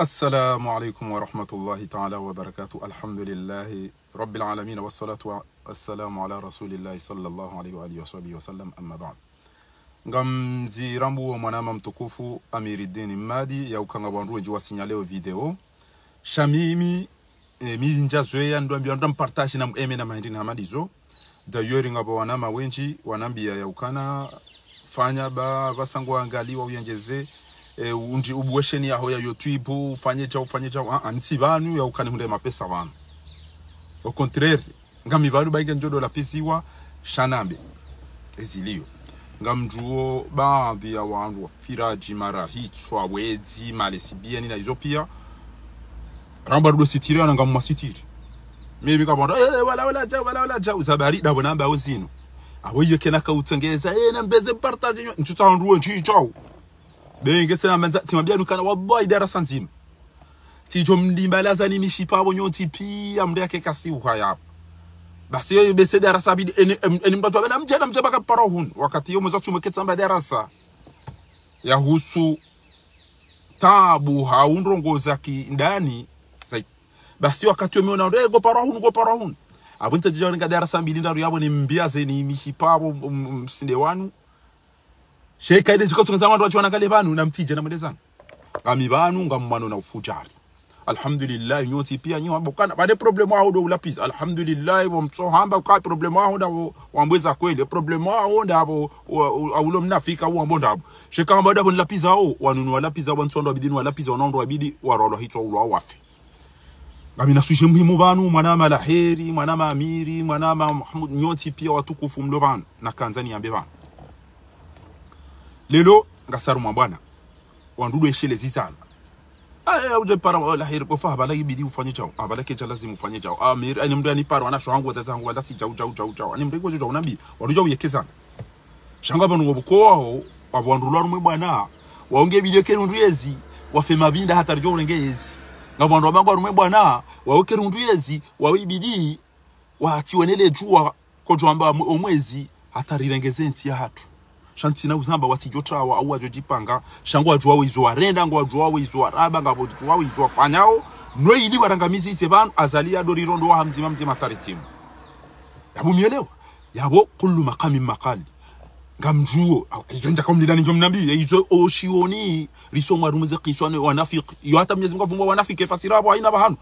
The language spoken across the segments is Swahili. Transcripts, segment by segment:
السلام عليكم ورحمة الله تعالى وبركاته. الحمد لله رب العالمين والصلاة والسلام على رسول الله صلى الله عليه وآله وصحبه وسلم. أما بعد, ngamzi rambu wa mwanama mtukufu Amiruddin Mmadi ya ukanga wanruwe jiwa sinyaleo video shamimi minja zoea ndo partage na eme na mahindi na hamadizo da yori ngabo wanama wenji wanambia ya ukana fanya ba vasangu angaliwa uyenjeze unji ubuwesheni ya hoya YouTube ufanye chao ansi banu ya ukani hunde mapesa banu. Au contraire, ngami banu baige njodo la pesiwa shanambe ezilio ngamjuo baadhi ya wangu wa firaji mara hitwa wezi malesibiani na izopia ramba rudo sitiri na ngamu masitiri maybe kabonda wala ja uzabari dabo namba uzino aboye kenaka utengeza na mbeze partage ntutaruo nchichao benge tsena manza timabia nukana wallahi darasa nzima tijo mdimbalaza ni mishipa abo nyoti pia mde yake kasi uhaya basi yo bese darasa bidi eni mbato abana mjana mjaba parahun wakati yo mwezo tumeketsamba darasa ya husu tabu haundrongoza ki ndani zai basi wakati yo meona go parahun abunta jijoni nga darasa mbili ndaru yabo ni mbiaze ni mishipa abo msinde wanu sheka ile ziko tunza wandu wachwana kale banu na mtije na mwendezana kami banu ngamwano na ufujari. Alhamdulillah nyoti pia nyo bokana bade problem wao do ulapis. Alhamdulillah bomso hamba kwa problem wao ndo wambweza kweli problem wao ndo aulo mnafika uambo ndo sheka hamba ndo lapisa hao wanunua lapisa wansondo bidini walapisa wanondo wabidi warolo hitwa ulo wafi kami nasuje muhimu banu mwanama laheri mwanama amiri mwanama Muhammad nyoti pia watukufu mlo banu na Tanzania mbe banu lelo ngasaru mabwana wandudu eshele zizana uje para la heri kofa bala ibidi ufanye chao abala kecha lazima ufanye chao amir ani mndu ani para wanasho wangu watazangu wadati chao ani mrego jo unabi waruja uyekezana shanga banu ngobuko wao wabwandulo rumwe bwana waonge bideke runduyezi wafe mabinda hata rjo urengezi ngabwandu bango rumwe bwana waoke runduyezi wawibidi watiwenele jua kojwamba omwezi hata rirengeze nti ya hatu shantina uzamba watijota wa au ajojipanga shango ajwa izo arenda ngo ajwa izo araba ngabo ajwa izo fanyao no ili warangamizi isebanu azalia dorirondo wa mzima taritimu yabo mielewa yabo kullu maqami maqali ngamjuo izo nja komdani njo mnabii izo oshioni risomwa rumuze kiswane wanafiki yo hata Mwenyezi Mungu avumwa wanafiki fasira hapo haina bahanu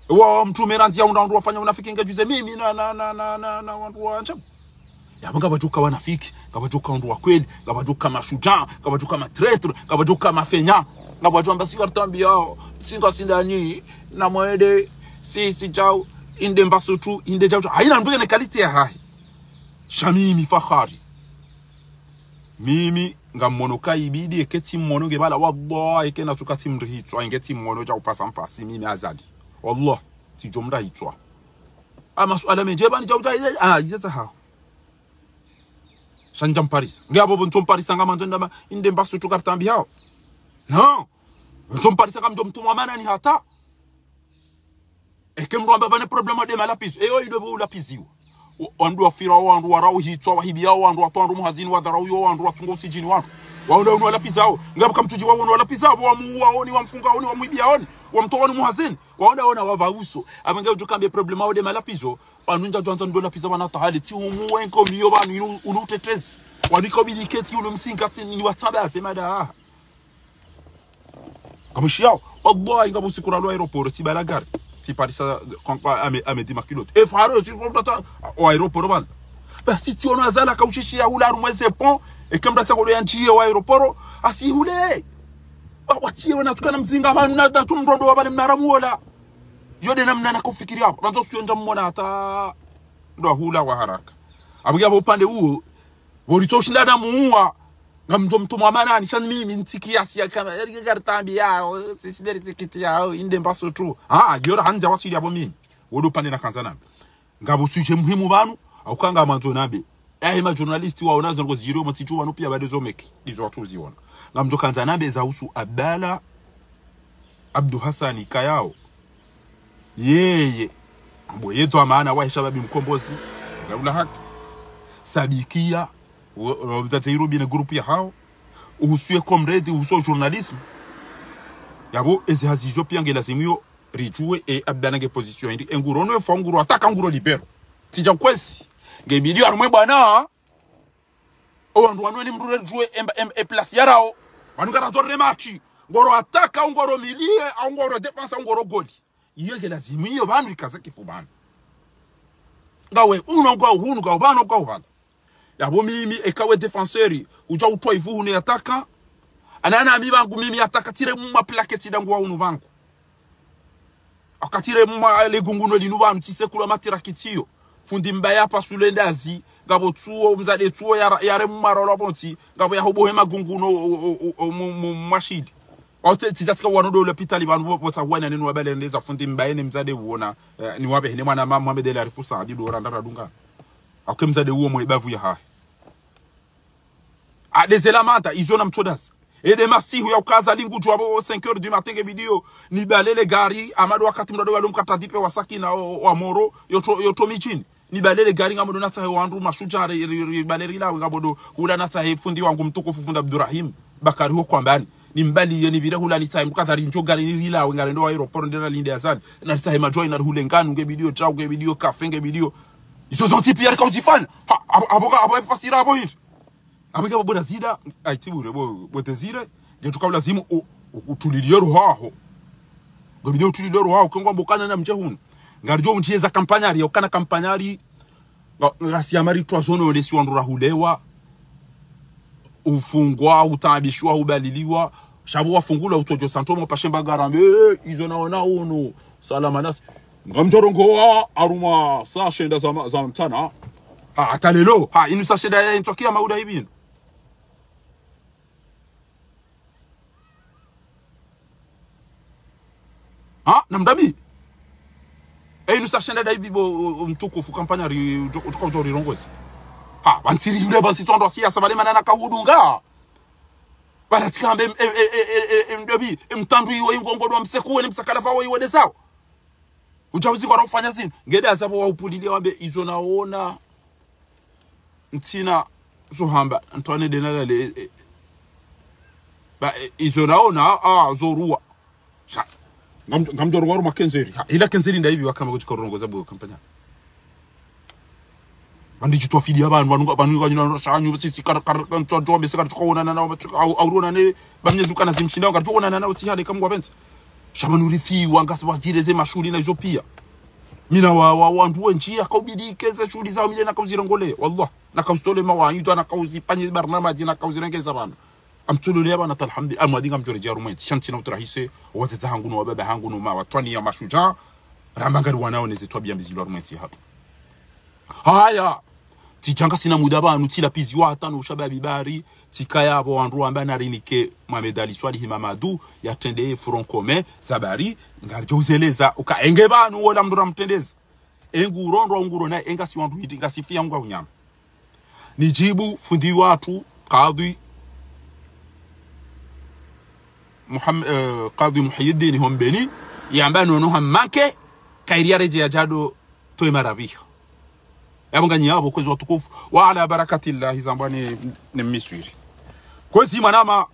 wa mtume ranzi ya ndo wafanya wanafiki ngajuze mimi na wandu wa ajabu yabo ngabajuka wanafiki ngabajuka ndo wa kweli ngabajuka mashujaa ngabajuka matretre ngabajuka mafenya ngabajuka mbasi wartambia singa sindani na mwede si chao inde mbaso tu inde chao haina mbuge ne kalite ya hai shamimi fakhari mimi ngamonoka ibidi eketi mmono gebala wallahi ekena tukati mrihitwa ingeti mmono ja upasa mfasi mimi azali wallah tijomra hitwa ama suala menjeba ni jauja yeza ha Shanjam Paris. Ngabo bontom Paris ngama ndenda inde mbasu tukartambi hao. No. Bontom Paris ngam jom tumwa mana ni hata. Ekem ro bane problema de malapis. Eyo ido bo lapiziwa. Wandu afira wandu warau hitwa wahibia wandu watondu muhazini wadarau yo wandu watungo sijini wandu. Waona uno lapizao. Ngabo kamtuji wao uno lapizao wamuua oni wamfunga oni wamwibia oni wamtoa ni muhazini. Waona wavauso. Abanga utukambe problema de malapizo. Anunja Johnson ndo lapisa wana tahali ti umuwenko miyo banu unutetezi waniko biliketi ulo msingati ni wataba semada kamushiyao wallahi ngabo sikura lo aeroport ti balagari ti parisa kwa amedi makilot faro si komplata o aeroport bal basi ti ono azala kaushishia ula rumweze pont kemda sakolo yanchie wa aeroport asihule wachie wana tukana mzinga manu na tumrondo wabale mnaramuola yode namna nakufikiria hapo ranzo sio ndamona hata ndo hula wa haraka abugia upande huo boritoshinda na muua ngamjo mtumwa manani shani mimi ntikiasi ya kama gartambi yao sisideri tikiti yao inde mbaso tu yora hanja wasili yabo mimi wodo pande na kanzana ngabo suje muhimu banu aukanga manzo nabe ma journalist wao nazo ngo zero mtichu wanu pia bado zomeki hizo watu ziona ngamjo kanzana nabe za husu Abdalla Abdu Hassani kayao yeye mbo yetu maana wa shababi mkombozi ngaula haki sabikia wazatairobi na group ya hao uhusuye comrade uhusuye journalism yabo ezi hazizo pia ngelazimio rijue e abdanage position indi enguro no fa nguro ataka nguro libero tija kwesi ngebidio arumwe bwana o ndo wanwe ni mrure jue e place yarao wanungara torre machi ngoro ataka ngoro milie au ngoro defense ngoro goli iyo ngelazimio banu ikazake fubana ngawe uno kwa hunu kwa bano kwa bana yabo mimi ekawe defenseur uja utwa ivu ne ataka anana mi bangu mimi ataka tire mu plaquette dangu wa unu bangu akatire mu legunguno linu banu tisekula matira kitio fundi mbaya pa sulendazi ngabo tuo mzade tuo yare mu marolo bonti ngabo ya hobo hema gunguno mu mashidi ote titatika wanodo l'hôpital banu bota wana nenu wabele ndeza fundi mbaya ne mzade uona ni wabe ne mwana mama Mohamed El Arifou Saadi do randara dunga akemzade uo mo ibavu ya ha a des éléments izona mtodas et de masihu ya ukaza lingu tu abo 5h du matin video ni balele gari amado wakati mdodo walo mkatadipe wasaki na wa moro yoto michini ni balele gari ngamodo nata he wandu mashuja baleri la ngabodo ula nata he fundi wangu mtukufu funda Abdurrahim Bakari ho kwambani ni mbali yoni bire hula ni time mkatari njo gari ni la ngare ndo aeroport ndena linde azad na sahe majoy na hule nganu nge video chao nge video cafe nge video iso zonti Pierre Kautifan aboka abo fasira abo hit abika boda zida aitibure bo tezire ndio tukabla zimu utulilio roho ngo video utulilio roho kongwa bokana na mjehunu ngarjo mtieza kampanyari okana kampanyari ngasi amari twazono lesi wandura hulewa ufungwa utabishwa ubaliliwa shabu wafungula utojo santomo pashemba garambe izo naona uno salama nas ngamjorongo aruma sa shenda za mtana atalelo inu sa shenda ya intokia mauda ibino namdabi inu sa shenda daibi bo mtukufu kampanya utukojori rongozi bansiri yule bansi tondo siasa bale manana kahudunga balatika mbe mdobi mtandu iwe ngongo do msekuwe ni msakala fa iwe de sawa uchawizi kwa kufanya zini ngede asapo wa upulilia wambe izo naona ntina zuhamba Antoine Denala ba izo naona zorua ngamjoro waru makenzeri ila kenzeri ndaibi wakama kuchikorongoza bo kampanya bandi jitwa fidi abantu bantu shanyu sisi kanto jombe sika tukona na aurona ne bamnyezi kana zimshinda ngatuona na utihale kamwa benza shabanuri fi wangasa wajireze mashuli na hizo pia mina wandu wenjia kaubidikeza shuli zao mile na kauzirongole wallah na kaustole mawanyu na kauzipanye barnamaji na kauzirengeza bana amtulule bana alhamdulillah amwadinga mjorejia rumenti shanti na utrahise wateza hangu no baba hangu no mawatwani ya mashuja rambangari wanao nezitwa biambizilwa rumenti hatu haya tichanga sina muda banu tila pizi watano ushababi bari tikaya abo wandu ambana narinike Mohamed Swali Himamadu yatende front commun zabari ngarjozeleza ukaenge banu wala mndura mtendeza nguro na engasi wandu hiti ngasifia ngwa unyama nijibu fundi watu qadhi qadhi Muhyiddin Hombeni yambano no hamanke kairia reje ya jado toy marabiha yabanganya yabo kwezi watukufu wa ala barakatillahi zambani ni miswiri kwezi manama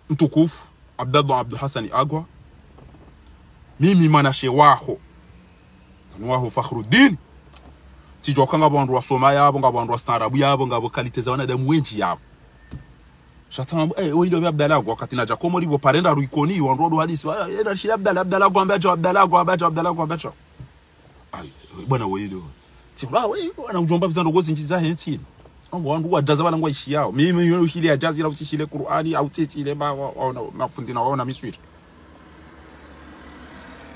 mtukufu Abdallah Abdul Hassan Agwa mimi manashe waho Fakhruddin tijokanga bandu wa Somalia yabo ngabandu wa Starabu yabo ngabo kalite za wanadamu wenji yabo shatama wewe Abdallah Agwa wakati na Jacomo ribo parenda ruikoni wandodo hadisi enda shida Abdallah Agwa ambacho bwana wewe ti wewe wana ujomba bizando gozi njiza henti wandu wadaza bana ngwa ishi yao mimi yule ushili ya jazi la utishile Qur'ani au tishile ba mafundi na waona miswiri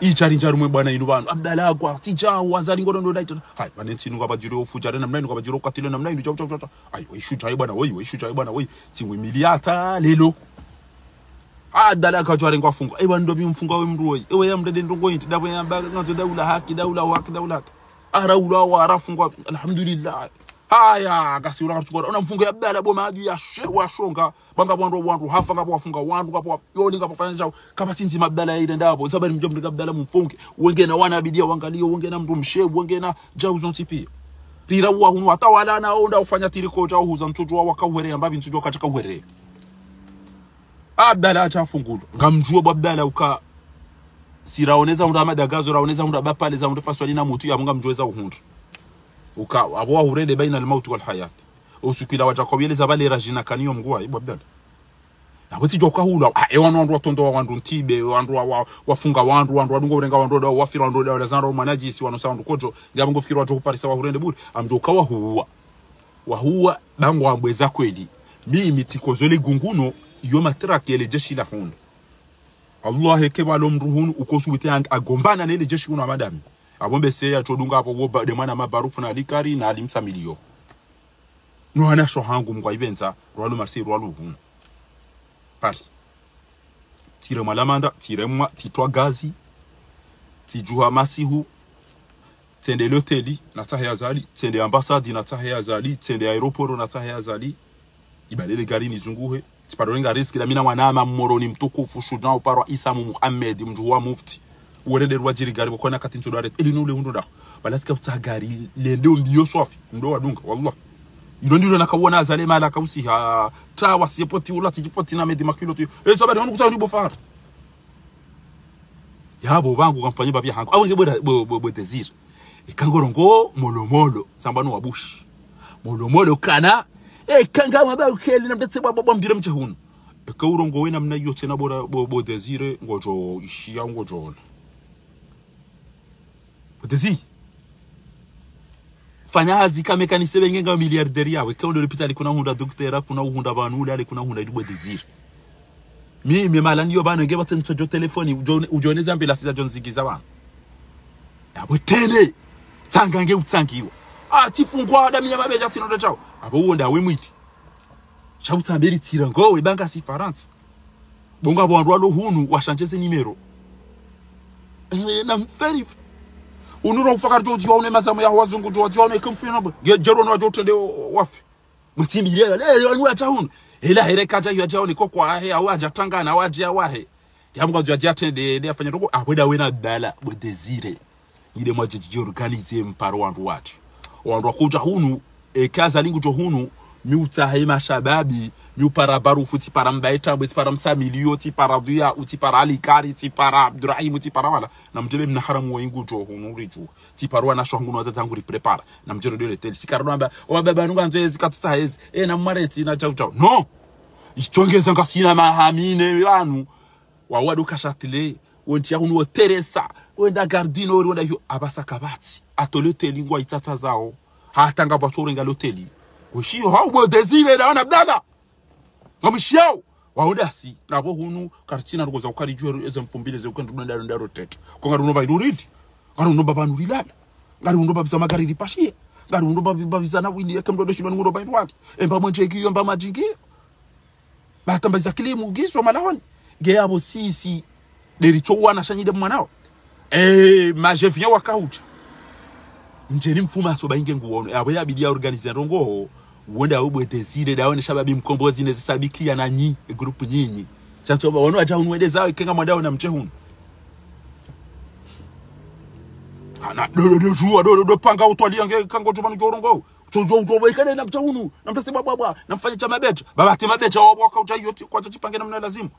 ichari njaru mwe bwana inu bana Abdallah Agwa tija wazali ngodo ndo daita hai bana ntinu kwa bajiro ufujare namna kwa bajiro katile namna ndo cha ai wewe shuta bwana wewe tingwe miliata lelo Abdallah Agwa jware ngwa funga bwana ndo bimfunga we mruoi ewe ya mdede ndo ngoyinti dabo yamba ngazo daula haki araula wa arafungwa alhamdulillah haya kasi unakachukua unamfunga Abdallah bo maji ya shonga banga wandu hafa ngabo wafunga wandu ngabo yoni ngabo fanya chao kama tinzi Abdallah ile ndabo sababu mjombe Abdallah mfunge wenge na wana bidia wangalie wenge na mtu mshebu wenge na jauzo tipi rira wa hunu atawala na onda ufanya tiriko chao huza mtoto wa wakawere ambabi mtoto katika uwere Abdala achafungulu ngamjua Abdala uka siraoneza unda madagazo raoneza unda bapale za unda faswali na mutu ya munga mjweza uhundu uka abo urede baina al-maut wal hayat usukila wajakweleza bale rajina kaniyo mgwa ibo Abdala abati joka hula wanu watondo wandu ntibe wandu wafunga wandu adungo urenga wandu wafira wandu lazaro manajisi wanu sound kojo ngabo fikira watu kuparisa wa urende buri amjoka wahuwa bangu ambweza kweli mimi tikozole gunguno iyo matraki ele jeshi la hundu Allah hekeba lomruhunu ukosuwite agombana nele jeshi kuna madami abombe seya chodunga hapo woba de mwana mabarufu na alikari na alimsa milio no anasho hangu mgwa ibenza rwalu marsi rwalu hunu pari tire malamanda tire mwa titwa gazi tijuha masihu tende loteli na tahe azali tende ambasadi na tahe azali tende aeroporo na tahe azali ibalele gari nizunguhe tipadorenga riski la mina wanama mmoroni mtukufu shujaa uparwa Isa Muhammad mjuwa mufti urende rwajiri gari wakona katinto dare elinule hundo da balatika utagari lende mbiyo swafi ndo wadunga wallah ilo ndilo nakawona azale mala kausi ha tawa sipoti ula tijipoti na medi makilo tu sabadi wanu kutauri bofar yabo bangu kampanye babia hangu awe bo desir ikangorongo molomolo sambano wabushi molomolo kana kanga maba ukeli na mtetse baba mbire mchehunu kaurongo wena mna yote na bo desire ngojo ishia ngojo Potezi fanya hazi kama kanise bengenga miliarderi yawe kaundo hospitali kuna hunda doktera kuna hunda banule ale kuna hunda ibo desire mimi malani yo bana ngeba tento telefoni ujoneza mbela siza jonzigiza bana yabo tele tangange utsangiwa tifungwa adamya mabeja tinoda chao abo wonda wemwiki chabutamberi tira ngowe banga si France bonga bwandu alo hunu washanjeze nimero na very unuro ufakar jo dione mazamu ya wazungu jo dione kumfina gejero no jo tende wafi mutimi le anu acha hunu ela hereka ja yo ni kokwa ahe awaja tangana waje awahe yamga jo ja tende de afanya roko abweda wena dala bo desire ile mwaje organize mparo wandu watu wandu kuja hunu kaza lingu jo hunu miuta hema shababi miu para barufu ti para mbaita ti para msamilio ti para duya uti para alikari ti para Abdurrahim ti para wala na mjele mna haramu wa ingu jo hunu riju ti para na shongu no zatangu ri prepara na mjele dole tel sikarno amba o baba nunga nje zikatsta hezi na mareti na chau no istongeza ngasina mahamine banu wa wadu kashatile wonti ya hunu Teresa wenda gardino wenda yo abasakabati atolete lingwa itata zao hatanga batorenga loteli kushio haubo desire na Abdala ngamshao waudasi nabo hunu kartina rugoza ukari jwe eze mfumbile ze ukanduna ndaro tete ko ngaruno bayiruridi ngaruno babanulilala ngaruno babisa magari ripashie ngaruno babizana wini yakemdo shino ngoro bayirwati emba manje kiyo mba majingi batambaza kilimu giswa malahoni ngeyabo sisi derito wana shanyide mwanao majevia wakaucha njeni mfuma so bainge nguono abo yabidia organize rongo wonda ubwe desire daone shababi mkombozi nezi sabikia na nyi group nyinyi chachoba wano acha unwede zao ikenga mwandao na mchehunu ana do panga utwali yange kango tubanu jorongo tojo ikane na mchehunu na mtase baba na mfanye cha mabecha baba ati mabecha wako ucha yote kwa chipange na mna lazima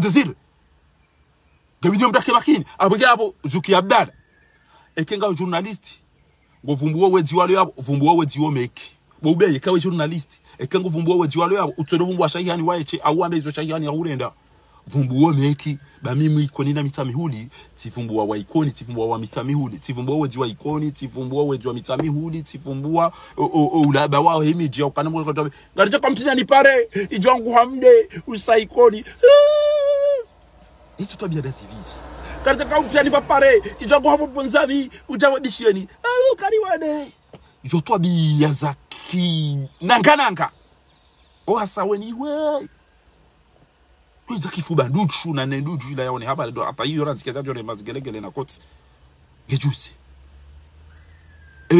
desire gabidio mdake makini abugabo Zuki Abdala ekenga journalist ngovumbuwa wedi walo yabo vumbuwa wedi wo make bobe yekawe journalist ekenga vumbuwa wedi walo yabo utsodo vumbuwa shahihani waeche awambe izo shahihani ya urenda vumbuwa make ba mimi ikoni na mitamihuli tivumbuwa wa ikoni tivumbuwa wa mitamihuli tivumbuwa wedi wa ikoni tivumbuwa wedi wa mitamihuli tivumbuwa ulaba wao himiji ukana mwe ngarije kamtina ni pare ijongu hamde usaikoni hizo tabia da civis karta kaunti ni papare ijago hapo bonzabi ujawadishieni kariwane izo tabia za nangananga hasaweni we za kifuba nduchu na nduchu ila yaone hapa ndo hapa hiyo ranzikia za jore mazigelegele na koti gejusi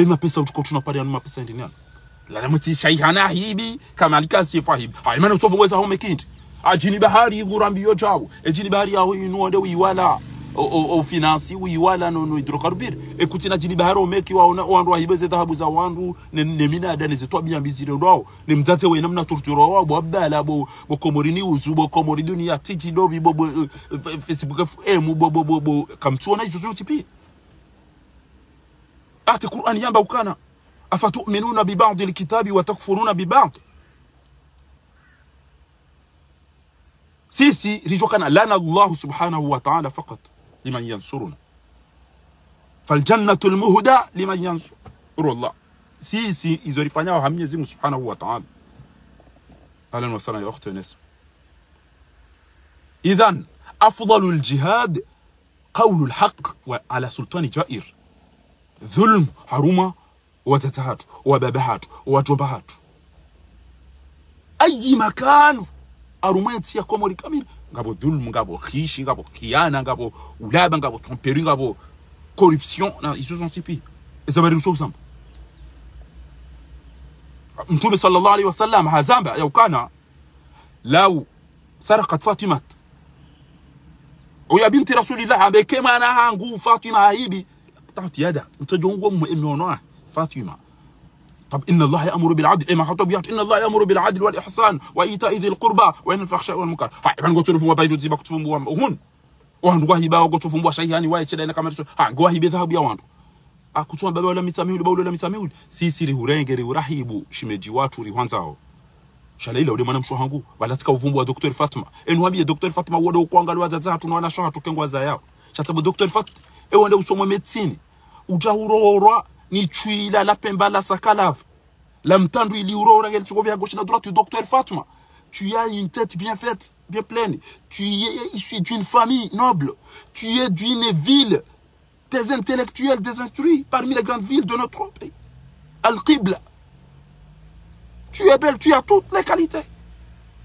mapesa utuko tunapari anu mapesa ndini la mti shaihana hibi kama alikasi fahibi maana utofungweza home kindi ajini bahari ngurambi yo jawo ejini bahari yaho inuonde wiwala au finance oui wala no hydrocarbures écoute na jini baharo meki wandu wahibeze dhahabu za wandu ne mina dani zitwa biambizire ndo ne mzate we namna torturo wa bo abdala bo komorini uzubo komorini ya tiji dobi bo Facebook bo kamtuona hizo zote pia ati Qur'an yamba ukana afatu'minuna bi ba'd al-kitabi wa takfuruna bi ba'd sisi rijokana lana Allah subhanahu wa ta'ala faqat liman yansuruna faljannatu almuhda liman yansur Allah sisi izorifanya wa Mwenyezi Mungu subhanahu wa ta'ala ahlan wa sahlan ya ukhti Anas idhan afdalu aljihad qawlu alhaq wa ala sultani ja'ir ظلم حرمه وتتهات وبابهات وجبهات اي مكان arumenti ya komori kamili ngabo dhulmu ngabo khishi ngabo kiana ngabo ulaba ngabo tromperie ngabo corruption na iso sont tipi ezabari usosamba Mtume sallallahu alayhi wasallam hazamba ya ukana law sarqat Fatimat ويا بنت رسول الله بكما انا هانغو فاطمه هيبي تعطي يدا انت جونغو مؤمنوا فاطمه طب إن الله يأمر بالعدل إما خطبيات إن الله يأمر بالعدل والإحسان وإيتاء ذي القربى وينهى عن الفحشاء والمنكر ها بان قلت لهم وبايدو زي بكتفهم وهن وهن غواهي با وقتفهم وشيئاني وايتشدا إنك مرسو ها غواهي بذهب يا واندو أكتوا بابا ولا متاميول باولو ولا متاميول سيسي رهورengeri urahibu shimeji watu riwanzao shalaila ule mwanamsho hangu walatika uvumbu wa Dr. Fatma enwambie Dr. Fatma wodo kuangalia zatu na wanashaha tukengwa za yao chatabu Dr. Fatma wende usomwe medicine ujahurora ni chuila la pemba la sakalav la mtandu ili urora ngeli sokobya gauche na droite Dr. Fatma tu as une tête bien faite bien pleine tu es issu d'une famille noble tu es d'une ville des intellectuels des instruits parmi les grandes villes de notre pays Al-Qibla tu es belle tu as toutes les qualités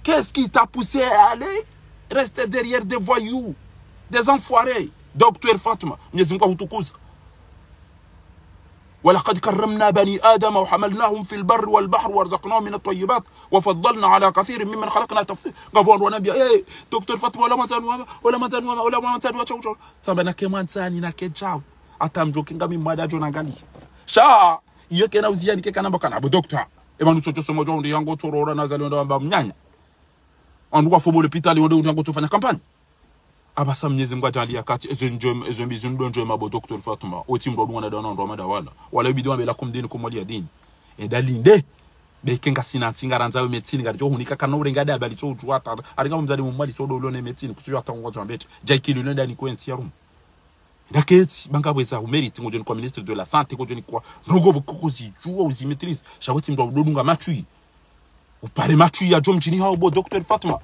qu'est-ce qui t'a poussé à aller rester derrière des voyous des enfoirés Dr. Fatma Mwenyezi Mungu hutukuza ولقد كرمنا بني آدم وحملناهم في البر والبحر ورزقناهم من الطيبات وفضلنا على كثير ممن خلقنا تفضيلا قبون ونبي دكتور فاطمه ولا متانوا chau sabana kemantani na kechao atamjokinga mimada jona ngali sha yeke na uziani ke kanamba kana bo doctor ebanu tsocho somo jondi yango torora nazali ndo amba mnyanya andu kwa fobo l'hôpital ndo yango tofanya kampanye abasa Mwenyezi Mungu ajalia kati ezombizo mabo Dr. Fatma oti mrodu wana dona ndo madawala wala bidu ambela kumdini kumwali ya dini edalinde bekenga sina ntingaranza we medicine ngari jo hunika kana urengada abali cho ujuata aringa mzali mumwali cho do lone medicine kusuyo atango cho ambete jaikili lenda ni kwenti yarum daketi bangabweza umeriti ngojo ni kwa ministre de la santé ngojo ni kwa ndogo bukukuzi juwa uzimetrice shaweti ndo dodunga machui upare machui ya jom chini hao bo Dr. Fatma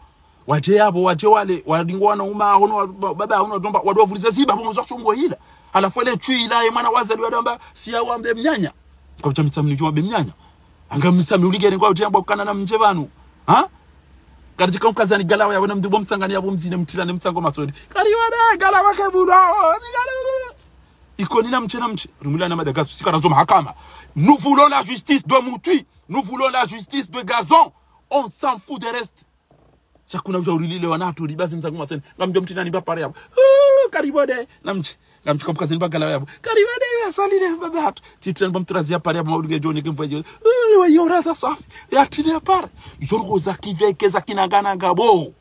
waje yabo waje wale wadingwana uma hono baba hono domba wadovuliza ziba bo muzachungo hila alafu ile chui ila mwana wazali wadamba si awambe mnyanya kwa chamitamu ni be mnyanya angamisa uligere ngwa utemba ukana na mje banu ha kati kazani galawa yabona mdubo mtsangani yabo mzine mtilane mtsango matsodi kariwana galawa kebudo ikoni na mche rumula na Madagascar sikana nzo mahakama nous voulons la justice de Moutui nous voulons la justice de Gazon on s'en fout de reste chakuna ujaulile wanatu libasi mtsango matsoni ngamjo mtinani bapare yabo karibode namche ngamchi komkazini bagala yabo karibode yasalile babatu titran bamtrazia pare yabo maulige joni kemfaje wayora za safi yatile pare izorgo zakiveke zakinangana ngabo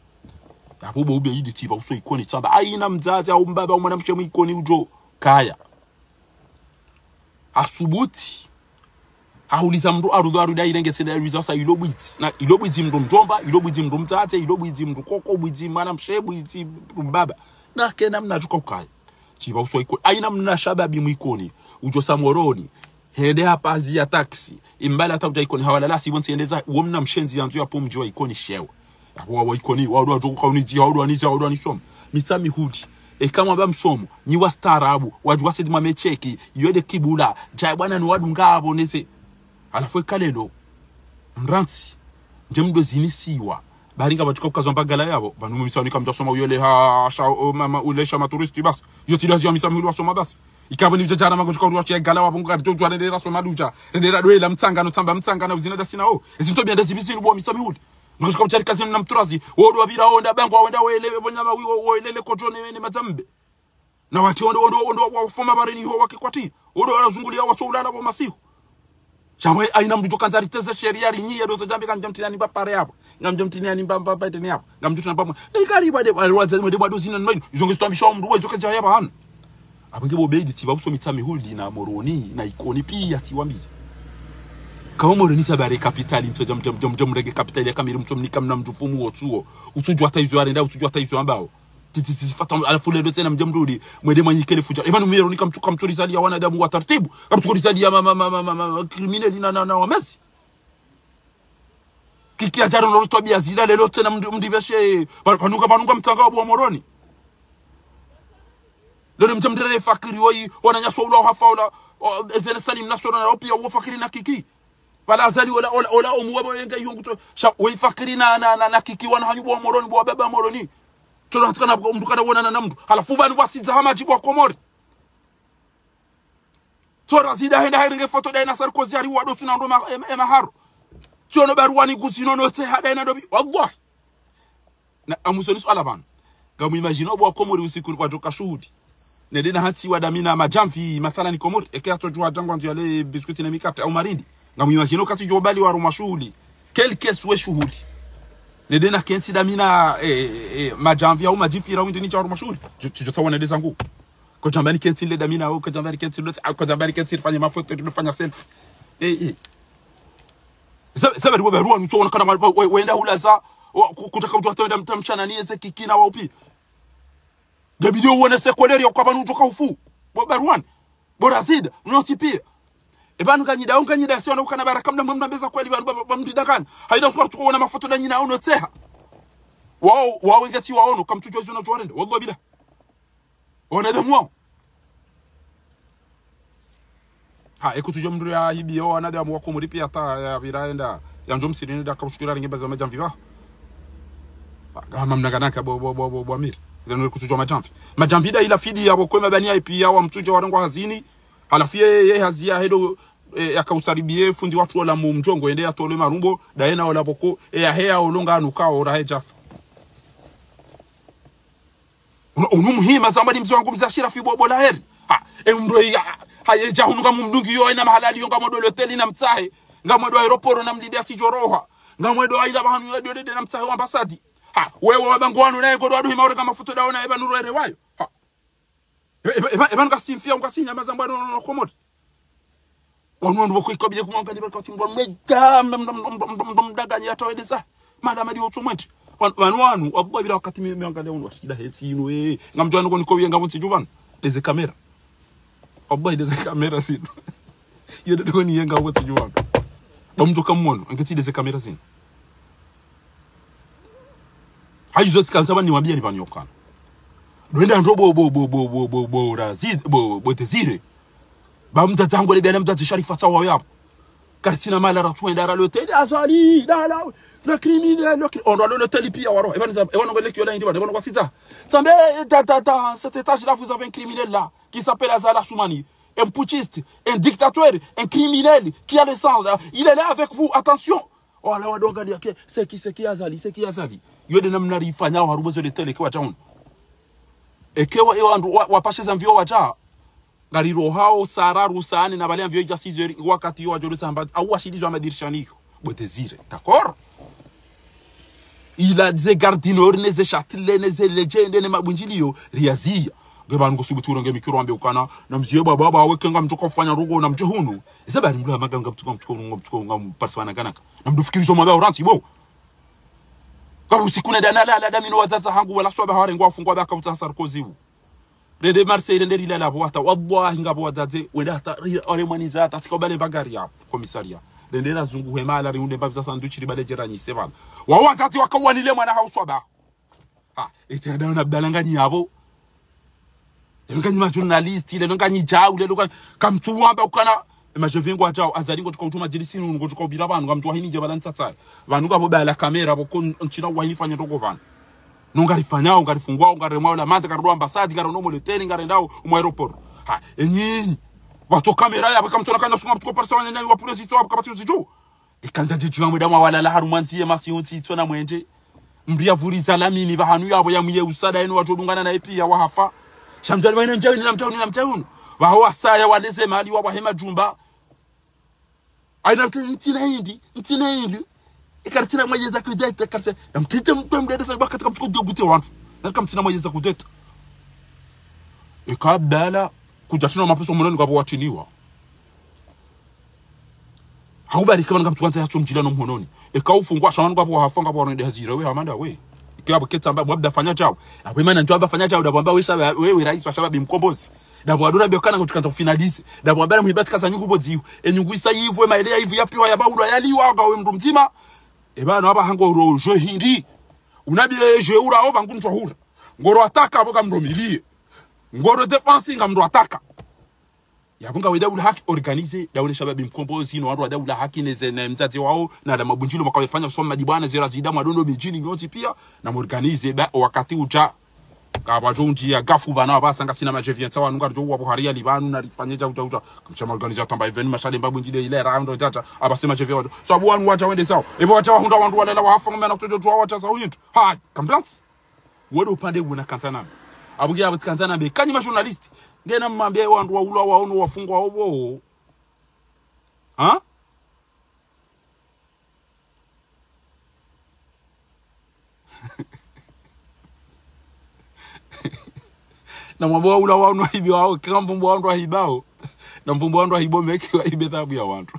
abubo ube yidi tiba uso ikoni tsamba aina mzazi au mbaba mwanamshe mwikoni ujo kaya asubuti auliza mndu arudha irengetsela rizasa ilobwitsi na ilobwitsi mndu ndomba ilobwitsi mndu mtsatse ilobwitsi mndu koko bwitsi mwana mshebwitsi mbaba na kena mnajuka ukaya tiba uso ikoni aina mna shababi mwikoni ujo samoroni hede hapa zia taxi imbala hata ikoni hawala la sibonse endeza uwo mna mshenzi yanzu yapo mjiwa ikoni shewe abo ikoni wadu ajoka uniji wadu anisoma mitami hudi kama ba msomo ni wa starabu waju wasidi mamecheki yode kibula jai bwana ni wadu ngabo nese alafu kalelo mransi njemdo zinisiwa baringa batuka kukazwa mbagala yabo banu misani kamja soma uyole ha sha mama ulesha maturisti bas yoti lazia misami ulwa soma bas ikabani mjajara mago tukwa ya gala wabo ngari jojwa rendera soma duja rendera doela mtsanga no tsamba mtsanga na uzina dasina o ezinto byanda zibisini bo misami hudi ndiko chali kazini na mturazi wodo wabira onda bango wenda wele bonyama wiwo welele kotone ne mazambe na wati ondo wafoma bareni ho wakikwati ondo wanazungulia wasoulala wa masihu chamwe aina mdu kanzari teza sheria rinyi dozo jambe kanjamtinani ba pare hapo ngamjamtinani ba tene hapo ngamjutuna ba ikariba de walwaza de badozina no izonge stambisha mdu wezo kaja yaba han abenge bo beidi tiba uso mitami huli na moroni na ikoni pia tiwambi kama moroni sabare kapitali mtoja mrege kapitali ya kamiri mtomni kamna mjupumu wotuo utujwa taizo arenda utujwa taizo ambao fata alafule dote na mjamrudi mwede manyikele fuja ebanu mero nikamtuka mturizali ya wanadamu wa taratibu kamtukurizali ya criminali na wamezi kiki ajaro no tobia zila lelo tena mdibeshe panuka mtanga wa moroni lelo mjamdere fakiri woi wananyaswa ula hafaula ezele salim nasoro na opia wo fakiri na kiki wala azali wala omuwa yenga yonguto woi fakiri na kiki wana hanyubo wa moroni bo baba moroni tunatakana mdu kana wona na mdu halafu banu basiza hamajibu wa komori tora zida henda heringe foto da na Sarkozy ari wado tuna ndo maharo tiono barwani gusino no te hada na dobi wallahi na amusoni swala bana gamu imagine bo komori usiku kwa joka shuhudi ne dena hati wadamina majamfi mathalan komori ekato jwa jangwa ndio le biskuti na mikate au marindi gamu imagine kati jobali wa roma shuhudi quelque soit shuhudi nedena kensi damina majamvia au majifira windi ni cha mashuri tujotawa na dezangu ko jambani kensi le damina au ko jambani kensi le ko jambani kensi fanya mafoto tunafanya selfie sabari wewe ruwa nso kana wenda hulaza kutaka mtu atenda mtamshana ni eze kikina wa upi de video wona sekoleri kwa banu utoka ufu baba ruwan bora zida mnotipia ebanu kanyida sio na ukana baraka mna mbeza kweli bamdidakana haida swara tuko na mafoto da nyina ono tseha wao ngati waono kamtujwa zona tuarende wallahi bila ona demwa ha ekutujwa mndu ya hibio ana da mwako muri pia ta ya viraenda ya njom sirine da kamshukira ringe baza majamvi ba kama mnaganaka bo amir ndio kutujwa majamvi da ila fidi yabo kwema bani IP ya wa mtujwa warango hazini halafie ye hazia hedo akausaribie fundi watu wala mumjongo ende atole marumbo daena wala boko hea olonga anuka ora hejafa muhima zambadi mzo wangu mzashira fibo la heri ha emndo hayeja hunuka mumdungi yo ina mahalali yo ngamo dole hoteli na mtsahe ngamo do aeroporo na mdidi asijoroha ngamo do aida bahanu do de na mtsahe wa ambasadi ha wewe wabangwanu naye godo adu himaure kama foto daona eba nuru erewayo ha eba ngasimfia ngasinya mazambado no komodi wanu wako ikabije kumanga ndiba kwa timbwa mega mdaganya yatawedeza madama dio tumwenti wanu abwa bila wakati miangalia unu watida heti ino ngamjwana ko niko yenga munsi juvan deze kamera abwa deze kamera sino yede ko ni yenga munsi juvan bamto kamwono ngati deze kamera sino haizo tsikazaba ni wambia ni banyokana doenda ndobo razid bo tezire bamta tangu lebena mtati sharifa tawa yapo kartina mala ratwenda ra l'hôtel azali la criminel on doit l'hôtel pia waro evan ngole kiola ndi bana kwa sita tambe cet étage là vous avez un criminel là qui s'appelle Azala Soumani un putschiste un dictateur un criminel qui a le sang il est là avec vous attention oh là wadoga yake c'est qui Azali yode namna rifanya harubozo l'hôtel kwa town ekewa wapashe za mvio wacha gariro hao sararu sane na bali mvio ya 6h wakati yo ajoro samba au ashidizwa madirishaniyo botezire d'accord il a des gardinor neze chatle neze legende ne mabunjiliyo riazia ngebantu kusubutura ngemikiro ambe ukana na mziye baba awekenga mtoko kufanya rugo na mjehunu isabari mlo maganga mtuko ngamparsana kanaka na mdufikirizo mabao ranti bo karusikuna danala damino wazaza hangu wala soba haware ngwafungwa baka Sarkozy rede Marseille nderi la bwata wallahi ngabo wazaze wenda hata ore maniza tatiko bale bagari ya komisaria ndera zungu hema la riunde babza sanduchi libale jerani sebana wa watati wakawanile mwana hauswaba ha etenda na balangani yabo nganyi ma journalist ile nganyi jau ile kamtuwamba ukana majevengo ajao azalingo tukutuma jilisini ngo tukobira abantu ngamtwa hini je balantsatsa abantu ngabo bala kamera boko nchina wahini fanya toko bana nongarifanya ungarifungwa ungaremwa la manda karudwa ambasadi ngaro nomo leteni ngarendao mu aeroport ha enyi watu kamera ya bakamtona kana sunga mtuko parsa wanyanya wa president wa kabati uzijo ikanda je jwa mweda wala la harumanzi masiyonti tsona mwenje mbria vuriza la mimi bahanu yabo yamuye usada eno watodungana na epi ya wahafa Shamjani wa na mtauni. Wa hawa saya waleze mali wa hema jumba. Aina mtina hindi. Ikaratina mwajeza kudeta karse. Na mtite mpemdede sa katika mtuko gute wantu. Na kama mtina mwajeza kudeta. Ikabala kujashina mapeso mwanani kwa watiniwa. Haubari kama ngamtuanza yacho mjilano mhononi. Ikaufungwa shamanu kwa hafanga kwa wanaende hazira we hamanda we. Ikiwa ketamba mwabda fanya chao. Apo imana ndio fanya chao dabamba wewe rais wa shababi mkombozi. Dabo adura biokana kutukanza finalisi. Dabo ambara muhibati kaza nyungu bodziu. Enyungu isa yivu maelea yivu yapi wa yabaulu yaliwa ga we mndu mzima. Bana aba hango ro je hindi. Unabi je ura oba nguntu hura. Ngoro ataka aboga mromilie. Ngoro defense ngamro ataka. Yabunga we daula haki organize daula shababi mkombozi no watu wa daula haki na mzazi wao na da mabunjilo makawefanya soma madibana zira zida madondo mijini nyoti pia na organize ba wakati uja kaba jonji ya gafu bana basanga sina majevien sawa nunga jo wa Buhari libanu na rifanyeja uta kamchama organize atamba event mashale mbabu njide ile round tata abasema jevien watu so abu wanu wacha wende sawa ebo wacha hunda wandu wala wa hafa ngana kutojo jwa wacha sawa yintu ha kamplants wodo upande una kansana abugia abutikansana be kanyi ma journalist ngena mmambia wandu wa ula waono wafungwa obo ha na mwabo ula waono hibi wao kama mvumbo wandu wa hibao na mvumbo wandu wa hibomeki wa hibethabu ya wandu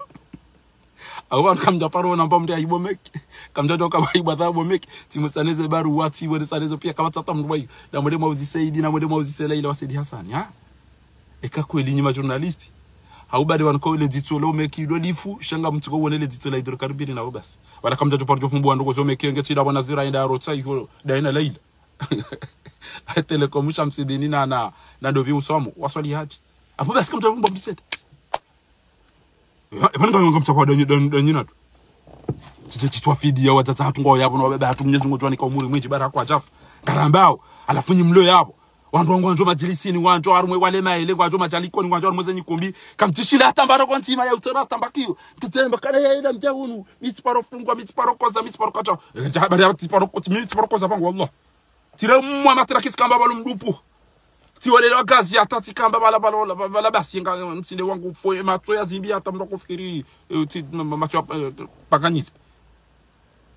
awan kamja paro na mbamde hibomeki kamja toka wa hibethabomeki timusaneze baru wati wode sanezo pia kama tata mrwai na mwede mauzi Saidi na mwede mauzi Sela ile wa Saidi Hassan ha eka kweli nyima journalisti haubadi wanko ile ditolo meki do lifu shanga mtuko wone ile ditolo idro karibini na basi wala kamja to parjo fumbu ando zo meki ngeti da wanazira enda rotsa ifo da ina leila telekomusha msidini na dobi usomo waswali haji apo basi kamja fumbu mtsete ebanga ngamtsa kwa danyina tu titwa fidi ya watata hatungo yabo no baba hatu Mwenyezi Mungu twani kwa umuri mwinji bara kwa chafu karambao alafunyi mlo yabo wandu wangu wanjo majilisini wanjo arumwe wale maele wanjo majaliko ni wanjo arumwe nyikumbi kamtishila atambara kwa ntima ya utara tambakio titemba kale ya ila mjahunu mitiparo fungwa mitiparo koza mitiparo kacha habari ya mitiparo koza pangu wallah tire mwa matira kisikamba balu mdupu tiwale wa gazi atati kamba bala basi nga msinde wangu foi matso ya zimbi atamdo kufikiri macho paganil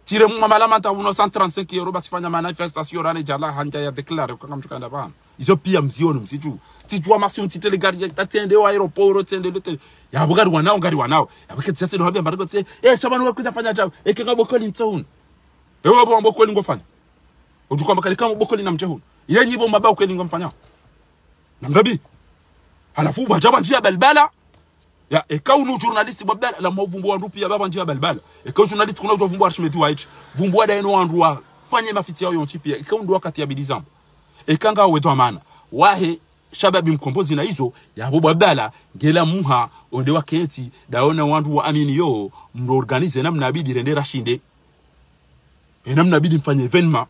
tire mwa malamanta 135 euro basi fanya manifestation rane jala hanja ya declare kama mtukanda bana izo pia mzioni msitu tijua masi untitele gari ya tatende wa aeroport tende lote ya bugari wanao yabuketi sasa ndo habia mbariko tse shabanu wakuja fanya chao ekanga bokoli mtsoun ewe bokoli ngofanya utukwa makali kama bokoli na mtsoun yenyi ibo mabao kweli ngomfanya na mrabi halafu bajaba njia balbala ya ekaunu journalist babala la mvumbu wandu pia baba njia balbala ekau journalist kuna uvumbu arshmetu waichi vumbu da eno wandu wa fanye mafiti yao yonti pia ekaundu wakati ya bidizambo ekanga wetu amana wahe shababi mkombozi na hizo ya babala ngela muha onde waketi daona wandu wa amini yo mro organize namna bidi rendera shinde namna bidi mfanye evenement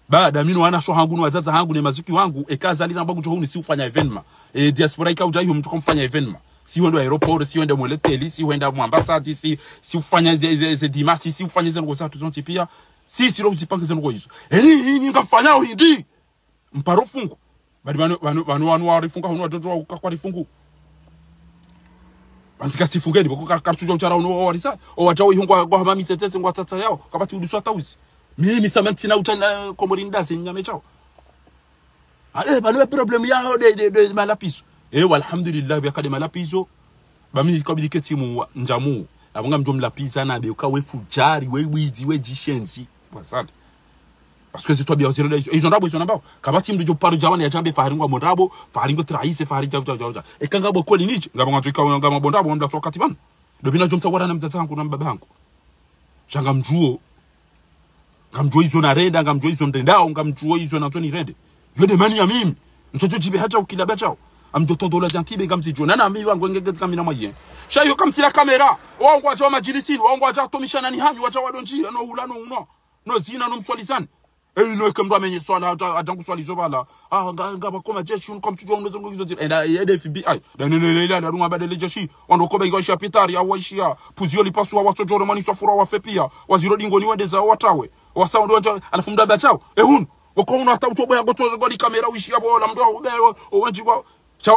baada mimi wana sho hangu wazaza hangu ni maziki wangu ekaza lina bagu tohuni si ufanya evenement diaspora ikauja hiyo mtu kumfanya evenement si wendo aeroport si wendo mweleteli si wenda mu ambassade si ufanya ze dimashi si ufanya ze ngoza tuzonti pia si ro zipange ze ngo hizo hii ngamfanya hindi mparo fungu bali banu warifunga hono watoto kwa rifungu bansika sifungeni boko kartujo mchara uno warisa o wajawo ihungwa kwa mami tetete ngwa tata yao kabati uduswa tausi mimi samantina utana komorinda zinyame chao balo problem yao de malapiso walhamdulillah bi akade malapiso bami kabidike timu njamu abunga mjomla pizza na be ukawe fujari we widi we jishenzi wasante parce que c'est toi bien zero ils ont rabo ils ont ambao kabati mdu paru jawani ya chambe faharingwa mondabo faharingo traise fahari jaw e kanga boko ninije ngabanga tuika ngama bondabo mda wakati bana dobina jomsa wara na mtata wangu na babangu shanga mjuo ngamjua hizo na renda ngamjua hizo ndendao ngamjua hizo na toni rende yode mani ya mimi mtoto jibe hata ukilaba chao amdotondola jantibe ngamsijona na mimi wangu ngege kama na maye shayo kamtila kamera wangu acha majilisini wangu acha tomishana ni hanyu acha wadonjira no hulano uno no zina no mswalizani no kemdo amenye swala atangu swalizo bala ngaba koma jeshi unko mtujwa unezo ngo hizo enda yede FBI danelele la runga badele jeshi wando koba ingo sha pitari ya waishia puzio lipasu wa watoto romani swafura wa fepia waziro dingo ni wende za watawe wasaundo alafu mdaba chao hun wako unata utoboya goto goli kamera ushira bola mdo owanji kwa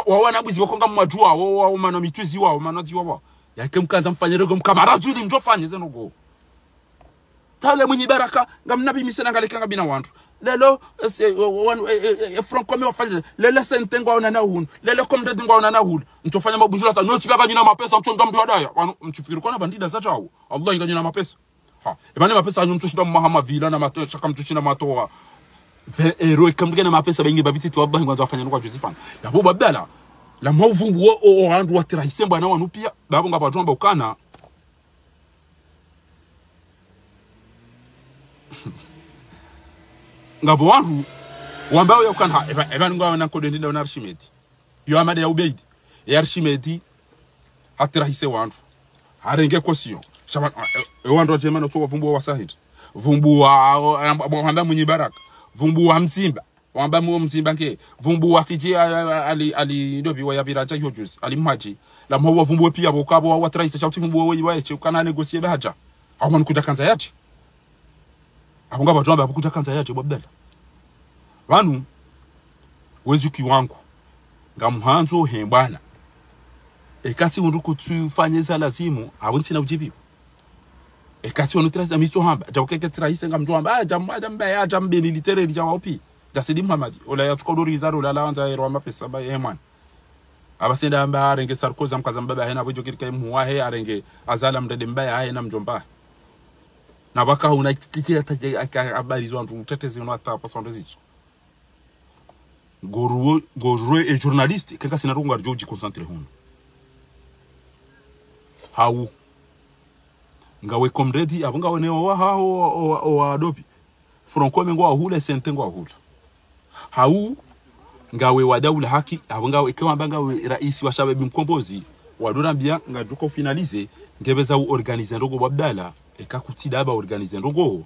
wawana bwizi wako ngamajua wo mana mitwizi wao mana ziwa wao yake mkanza mfanyire go mkamara juli ndo fanye zeno go tale mwenye baraka ngamnabi misena ngaleka ngabina wantu lelo franco me wafanye lele sentengo wana na hunu lele komredi ngo wana na hunu mtofanya mabujula ta noti baka nyina mapesa mtonga mdu adaya mtufikiri kwa na bandida za chao Allah inganyina mapesa ha imani mapesa anyu mtushida mahama vila na matosha kama mtushina matoa heroic kamgena mapesa bengi babiti tu Allah ngwanza wafanya kwa Josephan yabo babdala la mauvu wo wandu watiraise bwana wanu pia babo ngabajomba ukana ngabo wandu wambao yakana ebanu ngwa na kodeni na Archimede yo amade ya ubeidi ya Archimede hatiraise wandu harenge kosio shaba wandu jemano to vumbu wa Sahid vumbu wa wamba mwenye baraka vumbu wa Mzimba wamba mu Mzimba nke vumbu wa tiji ali dobi wa yabiraja yojus ali maji la mwa vumbu pia bokabo wa traise chauti vumbu wa yeche kana negosie baja au man kuja kanza yachi abonga bajomba kuja kanza yachi babdala wanu wezuki wangu ngamuhanzo hembana ekati unduku tufanyeza lazimu abunti na ujibiwa ekati onu traise amito hamba jawukeke traise ngamjomba jamba ya jambe militaire jawapi jasidi Muhammad ola yatukodori izaro la lawanza ero amapesa ba yeman abasenda amba arenge Sarkozy amkaza mbaba hena bujokiri kai muwahe arenge azala mdede mbaya haye na mjomba na baka unatikia habari zo antu tetezi unata pasondo zizo goruo e journaliste kaka sinarunga joji concentre huno hawu ngawe komredi abunga one wa hao adopi franco mengo ahule sentengo ahula hau ngawe wadaula haki abunga ikawa banga rais wa shababi mkombozi wadurambia ngajuko finalize ngebeza u organize ndogo babdala ekakutida aba organize ndogo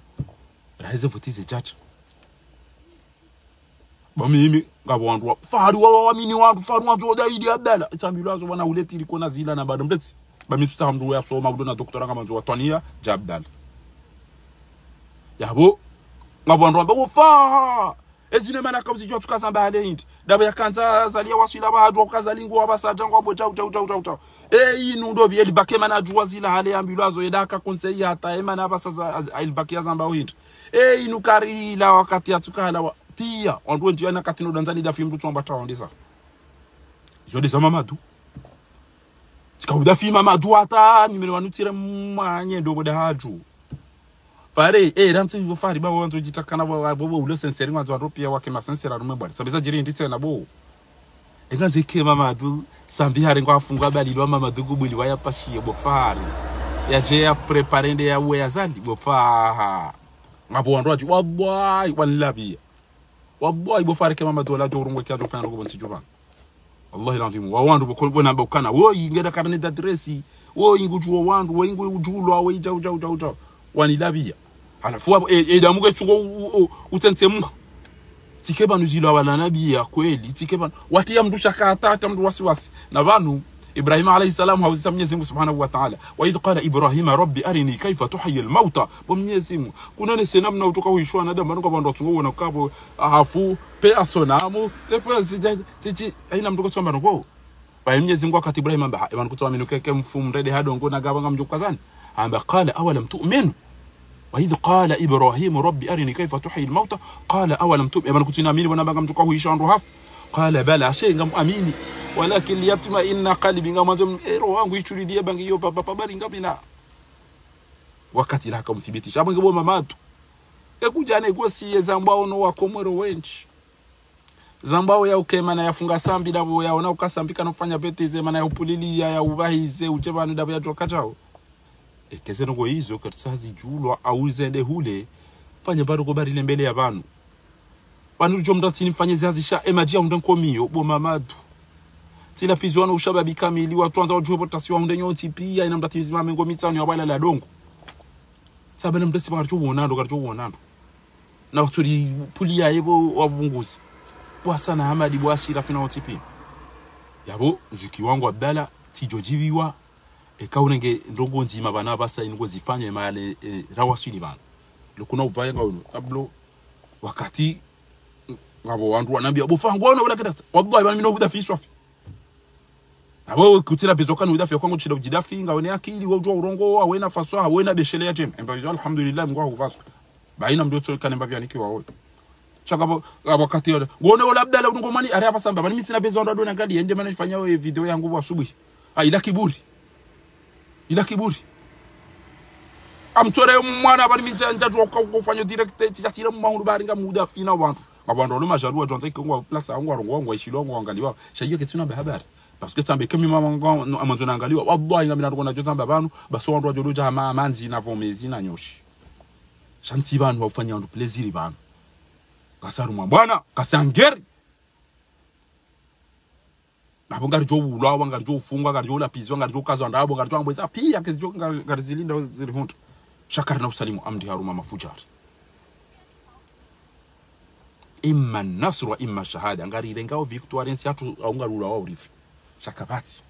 raize votize chacha bamimi ngabo wandu faru wa mini wandu faru wandu daidi abdala itambilazo wana uleti liko na zila na bado mbeti bami tutamdu ya soma udona doktora ngamanzo watania jabdal yabo ngabo wandu babo fa ezine mana kauzi jo tukazamba hale daba yakanza zalia wasila bahadwa kazalingo abasaja ngo chau inu ndo bieli bakema na juwa zila hale ambilazo edaka konsei hata emana abasaza ilbakia zamba hindi inu karila wakati atukala pia ondu ndio na katino danzani da filmu tsomba taondisa zo de mamadu sikauda fi mamadu hata nimero wanutire manye ndo boda haju pare ranzi vo fari babo wanzo jitakana babo ulo senseri wanzo atopia wake masensera rumwe bwali sabeza jiri nditse na bo enganze ke mamadu sambi hare ngwa funga balilwa mamadu gubuli waya pashiye bo fari ya je ya preparende ya we yazandi bo fa ngabo wandoji wabwai wanlabi wabwai bo fari ke mamadu wala jorungwe kya do fana gubonsi juban wallahi landimu wa wandu bo bona bokana wo ingeda karne da dresi wo inguju wo wandu wo ingu ujulwa wo ija wanilabia alafu edamuke chungo utensemu tikeba nuzilo abananabia kweli tikeba watia mdu shakata mdu wasiwasi na banu Ibrahim alayhi salam hawazisa Mwenyezi Mungu Subhanahu wa Ta'ala wa idh qala Ibrahim rabbi arini kayfa tuhyi al-mauta bo Mwenyezi Mungu kunone senamna utoka huishwa na damu ngo bando tungo na kabo hafu pe asonamu lepo tiji aina mdu kutsamba ngo ba Mwenyezi Mungu akati Ibrahim amba ibanu kutsama keke mfumu rede hadongo na gabanga mjukazani amba qala awalam tu'min وإذ قال إبراهيم ربي أرني كيف تحيي الموتى قال أولم تؤمن أنا كنت نامين وأنا بقى متوقع هشام رهف قال بلى شيء غم أميني ولكن ليطمئن قلبي غم زم روانغو يشوري دي بانغي يو بابا باري غبنا wakati la kumthibitisha hapo ngebo mamatu yakuja negosie zambao no wakomwero wenchi zambao ya ukema na yafunga sambi dabo ya ona ukasambika na kufanya beteze mana ya upulilia ya ubahize uchebanu dabo ya tokachao ekeze ngo hizo katsazi julwa auzende hule fanya baro go bari mbele ya banu banu jo mdatini mfanye zazisha emaji unda nkomiyo bo mamadu sila pizwana ushababi kamili watu anza wajue potasiwa unda nyoti pia ina mdatini mame ngo mitano ya bala la dongo sabana mdasi barjo wonando na uturi pulia yebo wabunguzi bwasana hamadi bwashira fina otipi yabo zuki wangu abdala tijojibiwa ekaunenge ndongo nzima bana basa ingo zifanye male rawasili bana lokuna ubaya ngauno kablo wakati ngabo wandu wanambia bofa ngona wala kada wallahi bana mino huda fi swafi abo kutira bezoka no huda fi kwangu chida ujidafi ngawene akili wajua urongo awena faswa awena beshele ya jem embayo alhamdulillah ngwa kubaswa baina mdoto kanemba bya nikiwa wote chakabo wakati yote ngone wala abdala ngomani ari hapa samba bani mimi sina bezo ndo na gadi ende maana nifanya video yangu asubuhi ila kiburi amtore mwana bani minjanja tu kufanya direct tijatira mu mahuru bari ngamuda fina wantu abantu lo majaru jonze ko place angu arongo ngo ishilo ngo angaliwa shayiye kitsuna habari parce que sambe kemi mama ngo amanzo angaliwa wallahi ngamina rwona jo samba banu baso wandu jo loja manzi na vomezi na nyoshi shanti banu wafanya ndo plaisir banu kasaru bwana kasangeri nabo ngari jo ulawa ngari jo ufungwa ngari jo lapizwa ngari jo kazo ndabo ngari jo ambweza pia kezo ngari zilinda ziri hunto shakara na usalimu amdi haruma mafujari imma nasru wa imma shahada ngari ilengao victoire nsi hatu aungarula wao rifu shakabati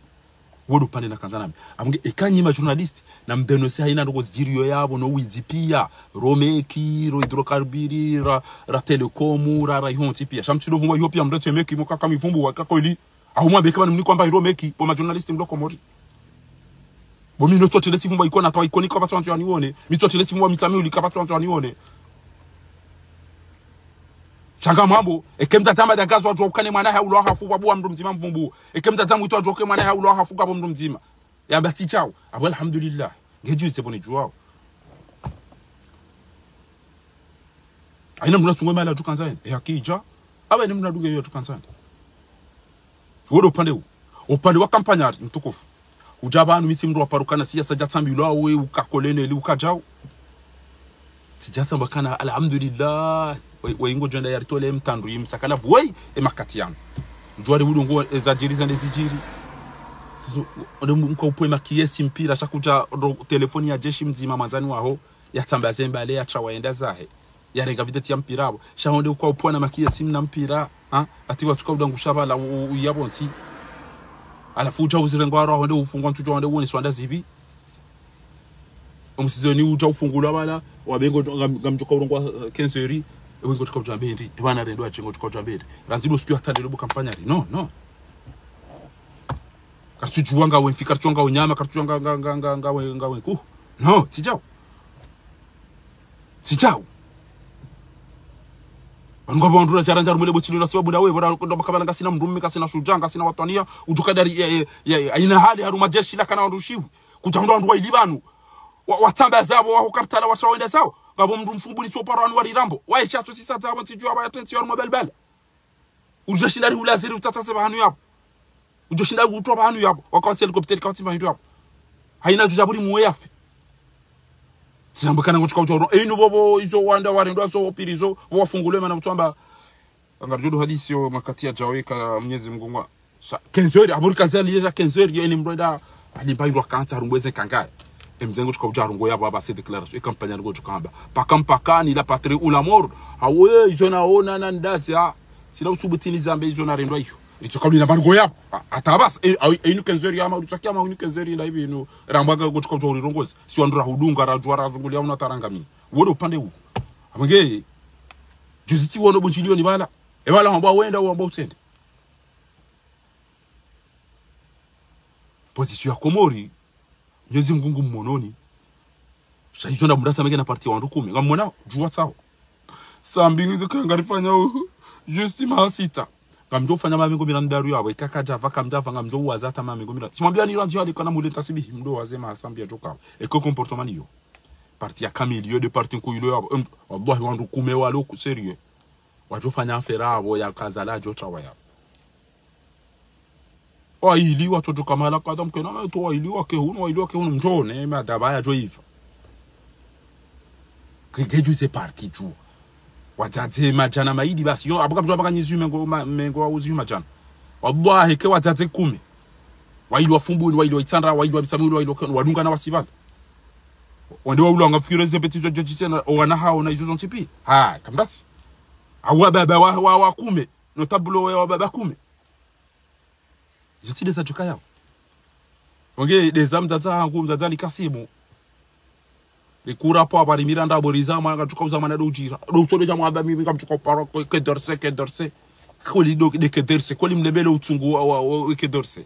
wodo pande na kanzana amunge ekanyima journalist na mdenose haina ndo zirio yabo no wizi pia romeki ro hidrokarbiri ra telekomu ra ihonti pia shamtilo vumwa hiyo pia mdeto meki mukaka mivumbu wakako ili ahumwa beke bana mnikwamba romeki po ma journalist mloko mori bo mino totele tivumba ikona to ikoni kwa batwantu anione mitotele tivumba mitami uli kwa batwantu anione changa mambo ekemta tamba da gazo watu ukane mwana haulo hafu kwa bwa mndu mzima mvumbu ekemta tamu ito ajoke mwana haulo hafu kwa mndu mzima ya bati chao abo alhamdulillah ngeju sebone juao aina mna tungwe mala tukanzani yakija aba ni mna duge yo tukanzani wodo upande wa kampanyari mtukufu ujabanu miti mndu waparukana siasa jatambilwa we ukakolene ili ukajao sijasa mbakana alhamdulillah waingo jenda ya ritole mtandu yimsakala voi emakati yangu ujwari wudu ngo ezajiriza ndezijiri mko upoe makiesi mpira shakuja telefoni ya jeshi mzima manzani waho yatamba zembale ya chawaenda zahe yarenga videti ya mpira abo shahonde uko upoe na makiesi mna mpira ati watuka udangusha la uyabonti alafuja uzirengo aro honde ufungwa mtujo honde woni swanda zibi omusizoni uja ufungula bala wabengo ngamjoka urongwa 15 heures wengo tukauja bendi bana rendo achengo tukauja bendi ranzilo sikio hatandelo bu kampanyari no kartujuanga wenfika kartuanga unyama kartuanga ngawe ku no sijao Ngo bondura charanja rumule botilo na sababu na wewe bora ndo bakabala ngasina mrume kasina shujanga kasina watania ujukadari aina hali haruma jeshi la kana ndushiwe kutangwa ndo ilibanu watamba zabo wa kukartala wachawenda sawa ngabo mndu mfubuli so parano wali rambo waicha tu sisa zabo ntijua ba attention mobile ujashindari ulaziri utatase bahanu yapo ujashindari utoba bahanu yapo wakati helicopter kawati bahanu yapo haina jujaburi muyafi Sambakana ngochika uchoro eno bobo izo wanda warendo so opirizo wafungule mana mtwamba angarjudo hadisi yo makati ya jaweka Mwenyezi Mungu ngwa 15 heures aburika zali ya 15 heures yeni mroida alimpaindwa kanta rumbweze kangaya emzengo chika ujarungo yabo aba se declaration e campagne ngo chukamba pakampakani la patrie ou la mort hawe izo naona na ndasi sina usubutini zambe izo na rendo hiyo Litokabli na bango yapo atabas inu kenzeri ama utakia ma inu kenzeri na hivi no rambaga gochika ujori rongozi si wandura hudunga rajwa razungulia una tarangami wode upande huu amenge juziti wono bunchilio ni bala e bala hamba wenda hamba utende position ya Komori Mwenyezi Mungu mmononi shaizo na mudasa mege na parti wandu 10 ngamona juwa sawa sambi kangarifanya justima sita Kamjo fanya mami ngomira ndaru yawe kakaja vakamjava ngamjo wazata mami ngomira simwambia ni ranji hali kana muleta sibi mdo wazema asambia joka eko comportement yo parti ya kamilio de parti nkuyilo yabo wallahi wandu kumewa lo sérieux wajo fanya afera abo ya kazala jo chawa ya ili watoto kamala kadam kena to ili wake hunu mjone madabaya jo ifa kegeju se parti tu Watate majana maidi basi yo abuka mjwa bakanyizu mengo auzi majana wallahi ke watate 10 waili wafumbuni waili waitandra waili wabisamuli waili wadunga na wasibana wande wa ulanga fikireze petizo jojisena wana hao na izo zontipi kamdati awa baba wa 10 no tablo wa baba 10 zitide za joka yao onge des amdata hangu mdadali kasimu Likura po abari miranda boriza ma ngatuka uzama na dojira. Do solo jamu aba mimi ngamtuka paro ke dorse. Koli do de ke dorse koli mlebele utungu wa ke dorse.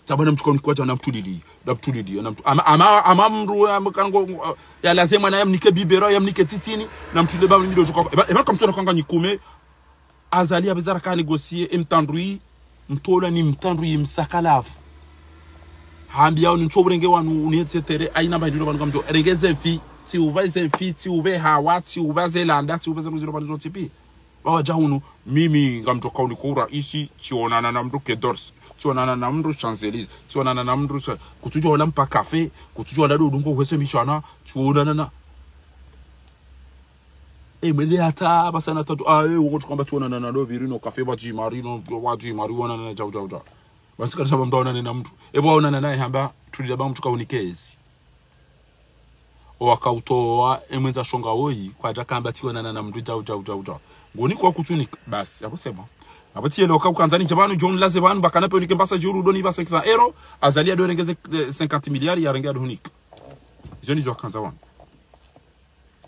Tabana mtuka nikwacha na mtulili. Da mtulili na mtu. Ama mru amukango ya lazima na yamnike bibero yamnike titini na mtuleba mimi do tuka. Eba kama mtu kanga nyikume azali abizara ka négocier mtandrui mtola ni mtandrui msakalafu. Hambi yao ni ntoburenge wanu unetsetere aina bahindiro banu kamjo regeze fi ti ubaze fi ti ube hawa ti ubaze landa ti ubaze ruziro banu zotipi bawaja hunu mimi ngamjo kauni kura isi tionana na mdu kedors tionana na mdu Champs-Élysées tionana na mdu kutujo wala mpa cafe kutujo wala do dungo kwese michana tionana na mwende hata basana tatu wote kwamba tionana na do virino cafe baji marino wana na jau basi kama sababu mtaona na mtu waona naye hamba tulilaba mtu kaunikezi wakautoa emwenza shonga woi kwa jakamba tionana na mtu jau ngoni kwa kutunika basi hapo sema hapo tiele wakaanzani chabanu John Laze banu bakanape unike mbasa juru doni ba 500 euro azalia do rengeze 50 miliari ya rengea donika hizo ndizo kanza wana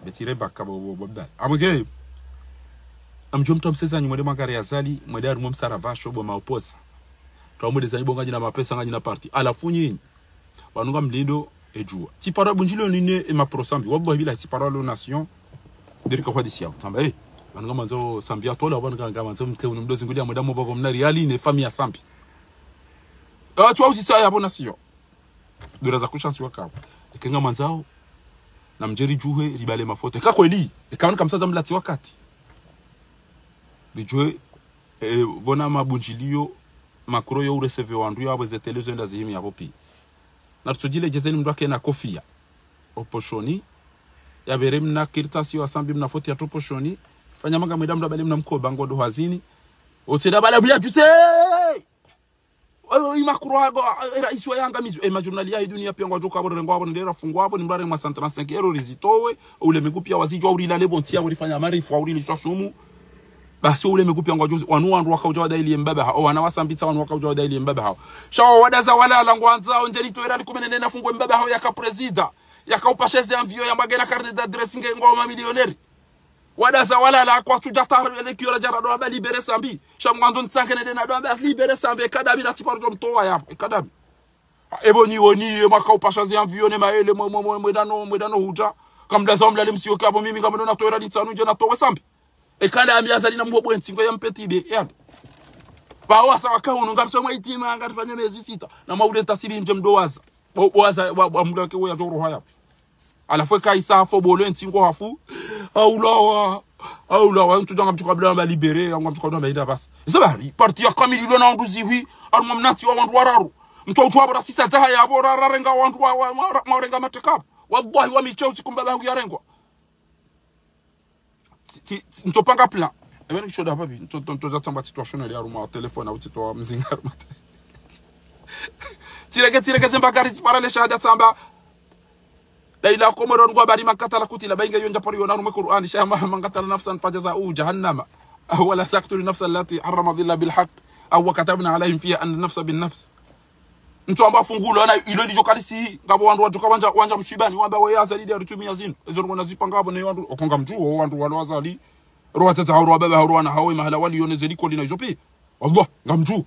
betire bakabo bobda amge amjomta msezanyi mwede magari azali mwede arumo msaravasho bo maoposa twamude za ibonga jina mapesa ngajina party alafunyi banunga mlindo ejua ti para bunjilo nine e maprosambi wallahi bila ti para lo nation dirika kwa disia tamba banunga manzo sambia tola banunga manzo mke unumdozi ngulia moda baba mna reali ne famille sambi tu aussi ça ya bona sio dura za kushansi wakao ikenga manzao na mjeri juhe libale mafote kakweli ikaona kamsaza mlati wakati lijue bona mabunjilio makuro yo receive wandu yabo zetelezo enda zihimi yabo pi na tujile jezeni mndu ake na kofia oposhoni ya berem na kirtasi wa sambi mna foti ya toposhoni fanya manga mweda mndu abale mna mkoba ngodo hazini oteda bala bia juse imakuro hago rais wa Yanga mizu majurnali ya dunia pia ngwa joka abo rengo abo ndera fungwa abo nimbrare mwa 135 euro rizitowe ule migupia wazijwa urila lebo ntia urifanya marifu urili swasumu basi ule mekupia ngojo wanu wakauja daily mbaba hao wana wasambitsa wanu wakauja daily mbaba hao shawo wadaza wala langwanza onjeli toera likumene na fungwe mbaba hao yaka president yakaupasheze envio ya magena carte d'adresse ngoma millionnaire wadaza wala la kwa tujatar le kiora jara do ba libere sambi shamwanzo ntsankene na do ba libere sambi kadabi na tiparo mtoa yapo kadabi eboni woni makaupasheze envio ne maele mwedano huja kamdaza omla lemsio kabo mimi kama ndo na toera litsanu je na towe sambi ekanda amiyazali na mwobo ntingo ya mpetibe yapo bawa sawa kaunu ngatso itima ngatfanya mezi sita na maude ntasili nje mdowaza bowaza wa mndu wake ya joro haya alafu kaisa fo bolo ntingo hafu aulawa ntujanga mtukabla ba libere ngam mtukabla ba ida basi sabari parti ya kamili lona nduzi wi armo mnati wa wandu wararu mtoto wabora sisa taha ya bora rarenga wandu wa marenga matekapo wallahi wa micheusi kumbala hu yarengwa ntopanga plan ebeni shoda papi ntoja tamba situation ya ruma telefone au tito mzinga mate tireke zembagari para le shahada tamba laila komoro ngwa bari makatala kutila bainga yonja pari yona rume Qur'an shama mangatala nafsan fajaza jahannama wala taqtulu nafsan allati harrama dhilla bil haqq aw katabna alayhim fiha an nafsa bin nafs mtu amba fungulo ana ilo ndijo kalisi ngabo wandu watoka wanja mshibani wamba we azali ya rutumia zinu ezo ngona zipanga abo ne wandu okonga mjuo wandu walo azali roa tata hauro baba hauro na hawe mahala wali yone zeliko lina izopi Allah ngamju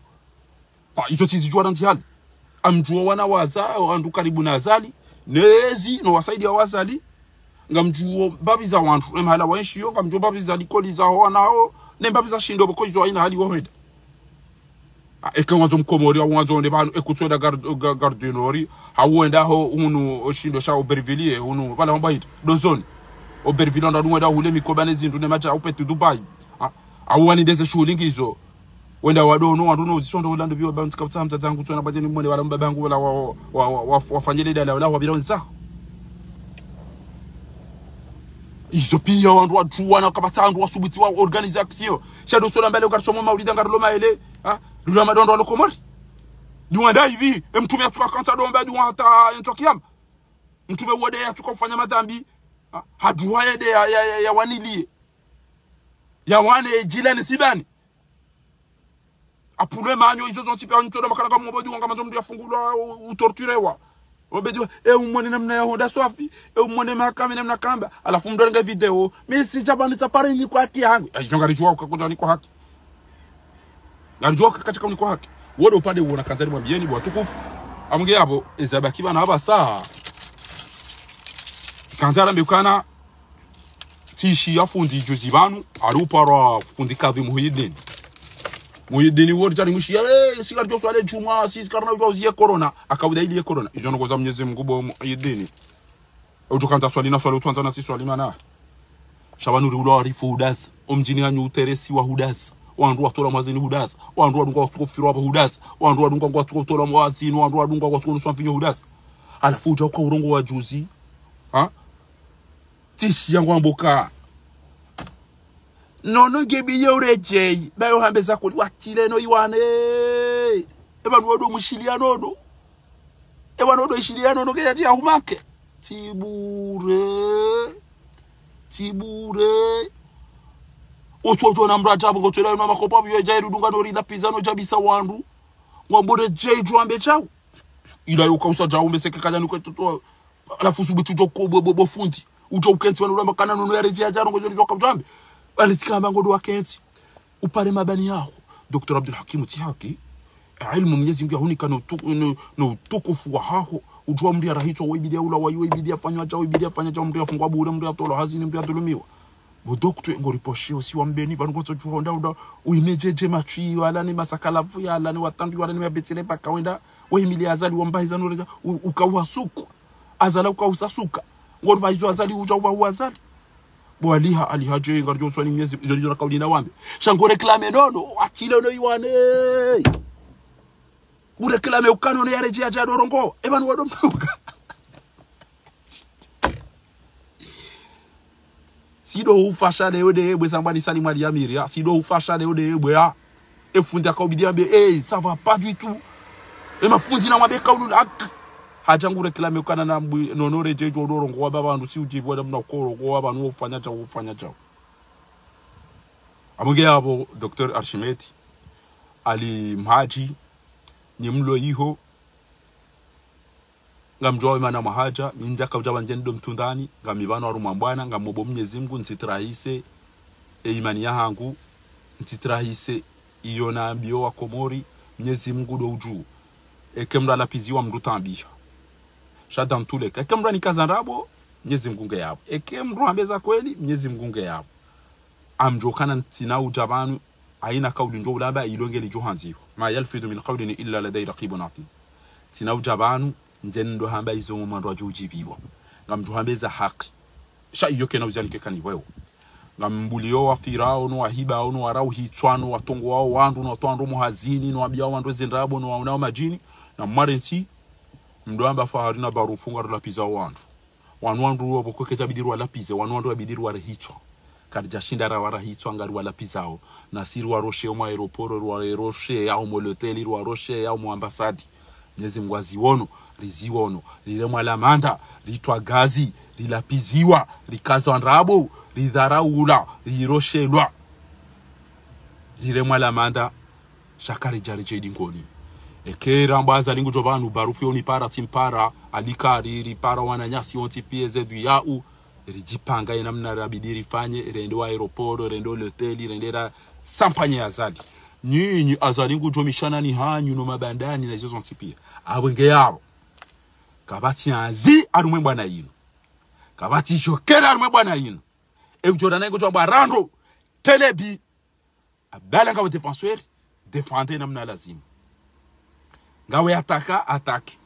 pa izo tizijwa danzi hali amjuo wana waza wandu karibu na azali nezi no wasaidi ya wazali ngamjuo babi za wandu mahala wanshiyo ngamjuo babi za likoli za wana hao ne babi za shindo boko izo aina hali woheda ekanwazo mkomori awanzo ne banu ekutsoda gardenori hawenda ho unu oshindo sha Aubervilliers unu bala mbayit dozone Aubervilliers ndadumwe da hule mikobane zindu ne macha upete Dubai awani deze shulingizo wenda wadono wandu no zisondo ulando biwa bantu kapta mtazangu tsona bajeni mwone wala mbabangu wala wafanyele dala wala wabironza izo pia wandu wajuana kapata wandu wasubuti wa organisation shado sola mbele ukarsomo maulida ngarlo maele Lula madondo alokomori duwanda hivi mtume atuka kanta domba duwanta entokiyam mtume wode atuka kufanya madhambi haduwa yede ya wanilie ya wane jilani sibani apule manyo izo zonti pe ontoda makala kama mbodu ngama ndomdu yafungulwa utorturewa Obedio umone namna ya hoda swafi, umone makame namna kamba, alafu mdorenga video. Mimi si chapa nitapare ni kwa haki yangu. Jonga lijua ukakuja ni kwa haki. Ngalijua katika ni kwa haki. Wote upande uona kanzani mwambieni bwa tukufu. Amunge hapo ezabaki bana haba saa. Kanzala mbekana tishi ya fundi juzi banu arupara fundi kadhi Muhyiddin wodi tani mushia sikar jo swale juma sikar na jo zie corona akawida ile corona ijono goza Mwenyezi Mungu bo Muhyiddin utukanza swali na swali utuanza na si swali mana Shabanu rulo arifu hudas omjini anyu uteresi wa hudas wandu watola mazini hudas wandu wadunga watukofiro hapa hudas wandu wadunga watukotola mwazini wandu wadunga watukonusa mfinyo hudas alafu uja kwa urongo wa juzi tishi yangu amboka nono gebi yoreje bayo hambeza ko watile no iwane ebanu odo mushilia nodo ebanu odo ishilia nodo ke yati ahumake tibure ototo na mrajabo ko tela na makopa byo jairu dunga no rida pizza no jabisa wandu ngobore jai drambe chao ila yokausa jawo meseke kanya nuko toto alafu subutu joko bobo fundi uto ukenti wanu ramba kana no yareje ajaro ngo jozo kabjambe alitika mangodo wakenti upale mabani yao Dr. Abdul Hakim Tihaki ilmu Mwenyezi Mungu hunika no tukufu wa haho ujua mri rahitwa webidia ula wa webidia fanywa cha webidia fanya cha mri afungwa bure mri atolo hazini mri atulumiwa bo doctor ngo riposhio si wambeni bango to juhonda uimejeje machi wala ni masakala vuya ala ni watandu wala ni mabetile paka wenda we emili azali wambaiza no ukawasuku azala ukawusasuka ngo baizo azali uja wa azali bo aliha alihaje ngarjo swali Mwenyezi izo kauli na wambe shango reclame nono atile no iwane ureclame ukano no yareje aja dorongo ebanu wadombuka sido ufasha leo de ebwe sambani sali mali ya miria sido ufasha leo de ebwe ya efundi akaobidia be ça va pas du tout mafundi na mabeka ulu hajangu reclame ukana na nono reje dorongo wa babandu si ujibu wala mna koro kwa abantu ufanya chao amunge hapo Dr. Archimedes ali mhaji nyimlo iho ngamjwa imana mahaja minja kaujaba njendo mtundani ngamibana warumambwana ngamobo Mwenyezi Mungu ntitrahise imani yangu ntitrahise iyo na ambio wa Komori Mwenyezi Mungu do uju ekemra lapiziwa mrutambisha shadam tule ekemra nikazarabo Mwenyezi Mungu ngeyabo ekemra ambeza kweli Mwenyezi Mungu ngeyabo amjokana ntina ujabanu aina kauli njo ulaba ilongeli johanziho ma yalfidu min qawlin illa laday raqibun atid tina ujabanu njendo hamba izo mumando ajujibiwa ngamjuhambeza haki sha iyo kena uzalike kaniwewe ngambulio wa Firao no ahiba no arau hitwano watongo wao wandu no twando muhazini no abia wandu zendrabo no wanao majini na marensi mdoamba faharina barufunga la pizza wandu wabo kejabidirwa la pizza wandu wabidirwa rehitwa kadja shindara wara hitwa ngaru la pizza na siru wa roche mu aeroport wa roche au mo hotel wa roche au mo ambassade Mwenyezi Mungu aziwono riziwono lile la manda litwa gazi lilapiziwa likaza ndrabo lidharaula liroshelwa lile la manda shakari jari jedi ngoni ekera mbaza lingu jobanu barufu oni para timpara alikari ri para wananyasi onti PZ yau rijipanga namna rabidiri fanye rendo aeroport rendo hotel rendera sampanye azali nyinyi azalingu jomishana ni hanyu no mabandani na hizo zontipia abwenge yabo kabati azi arumwe bwana yino kabati jokera arumwe bwana yino ejorana ngo jomba rando telebi abala ngabo defenseur défendre namna lazima ngawe attaque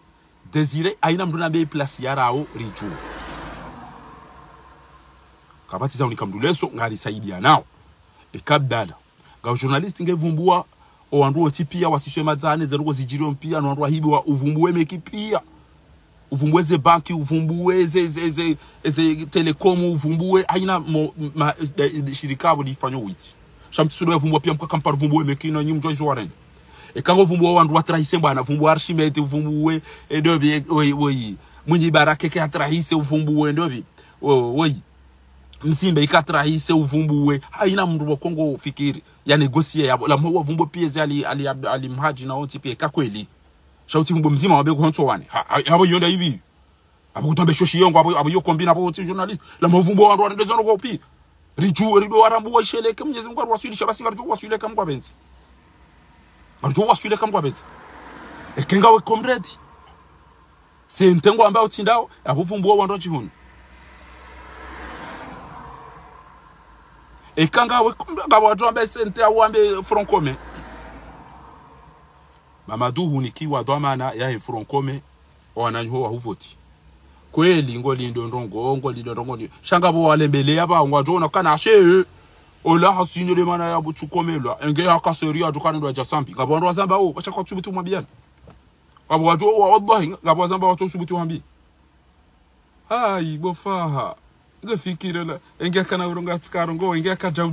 désiré aina mduna be place yarao riju kabati za unikamduleso ngari saidia nao ekabdala ngawe journalist ngevumbua owandu otipia wasishwe mazane zeruko zijiro mpia no wandu hibi wa uvumbuwe mekipia uvumbuwe ze banki uvumbuwe ze telekom uvumbuwe aina shirikabo lifanyo witi shamtsudo yavumbua pia mka kampar uvumbuwe mekino nyimjo izo waren ekango uvumbuwe wandu watrahise bwana uvumbuwe Archimedes uvumbuwe edobi we mwenye baraka ke atrahise uvumbuwe ndobi we msimbe ikatrahise uvumbuwe haina mndu wa Kongo fikiri ya negosie yabo la mwa vumbo PZ ali mhaji na onti pia kakweli shauti mbo mzima wabe kuhonto wane abo yonda hivi abo kutambe shoshi yongo abo yo kombina abo ti journalist la mavumbo wandu wane dezono ko pi rido warambu wa sheleke Mwenyezi Mungu arwasulisha basi ngarijo wasuleka mkwa benzi ngarijo wasuleka mkwa benzi ekenga we comrade sentengo ambao tindao abo vumbo wandu chihunu ekanga we ngabo watu ambe sente awambe Froncome Mamadou hunikiwa dhamana ya Froncome wananyho wa huvoti kweli ngoli ndongo shangabo walembele yaba ngwajona kana she ola hasino le mana ya butukomelwa enge yakaseri adukana ndo ajasambi ngabo ndo azamba o bacha kwa tsubitu mwabiana ngabo wajo wallahi ngabo azamba watu tsubitu mwambi hai bofaha ngefikire la enge kana uronga tsikarongo enge akajau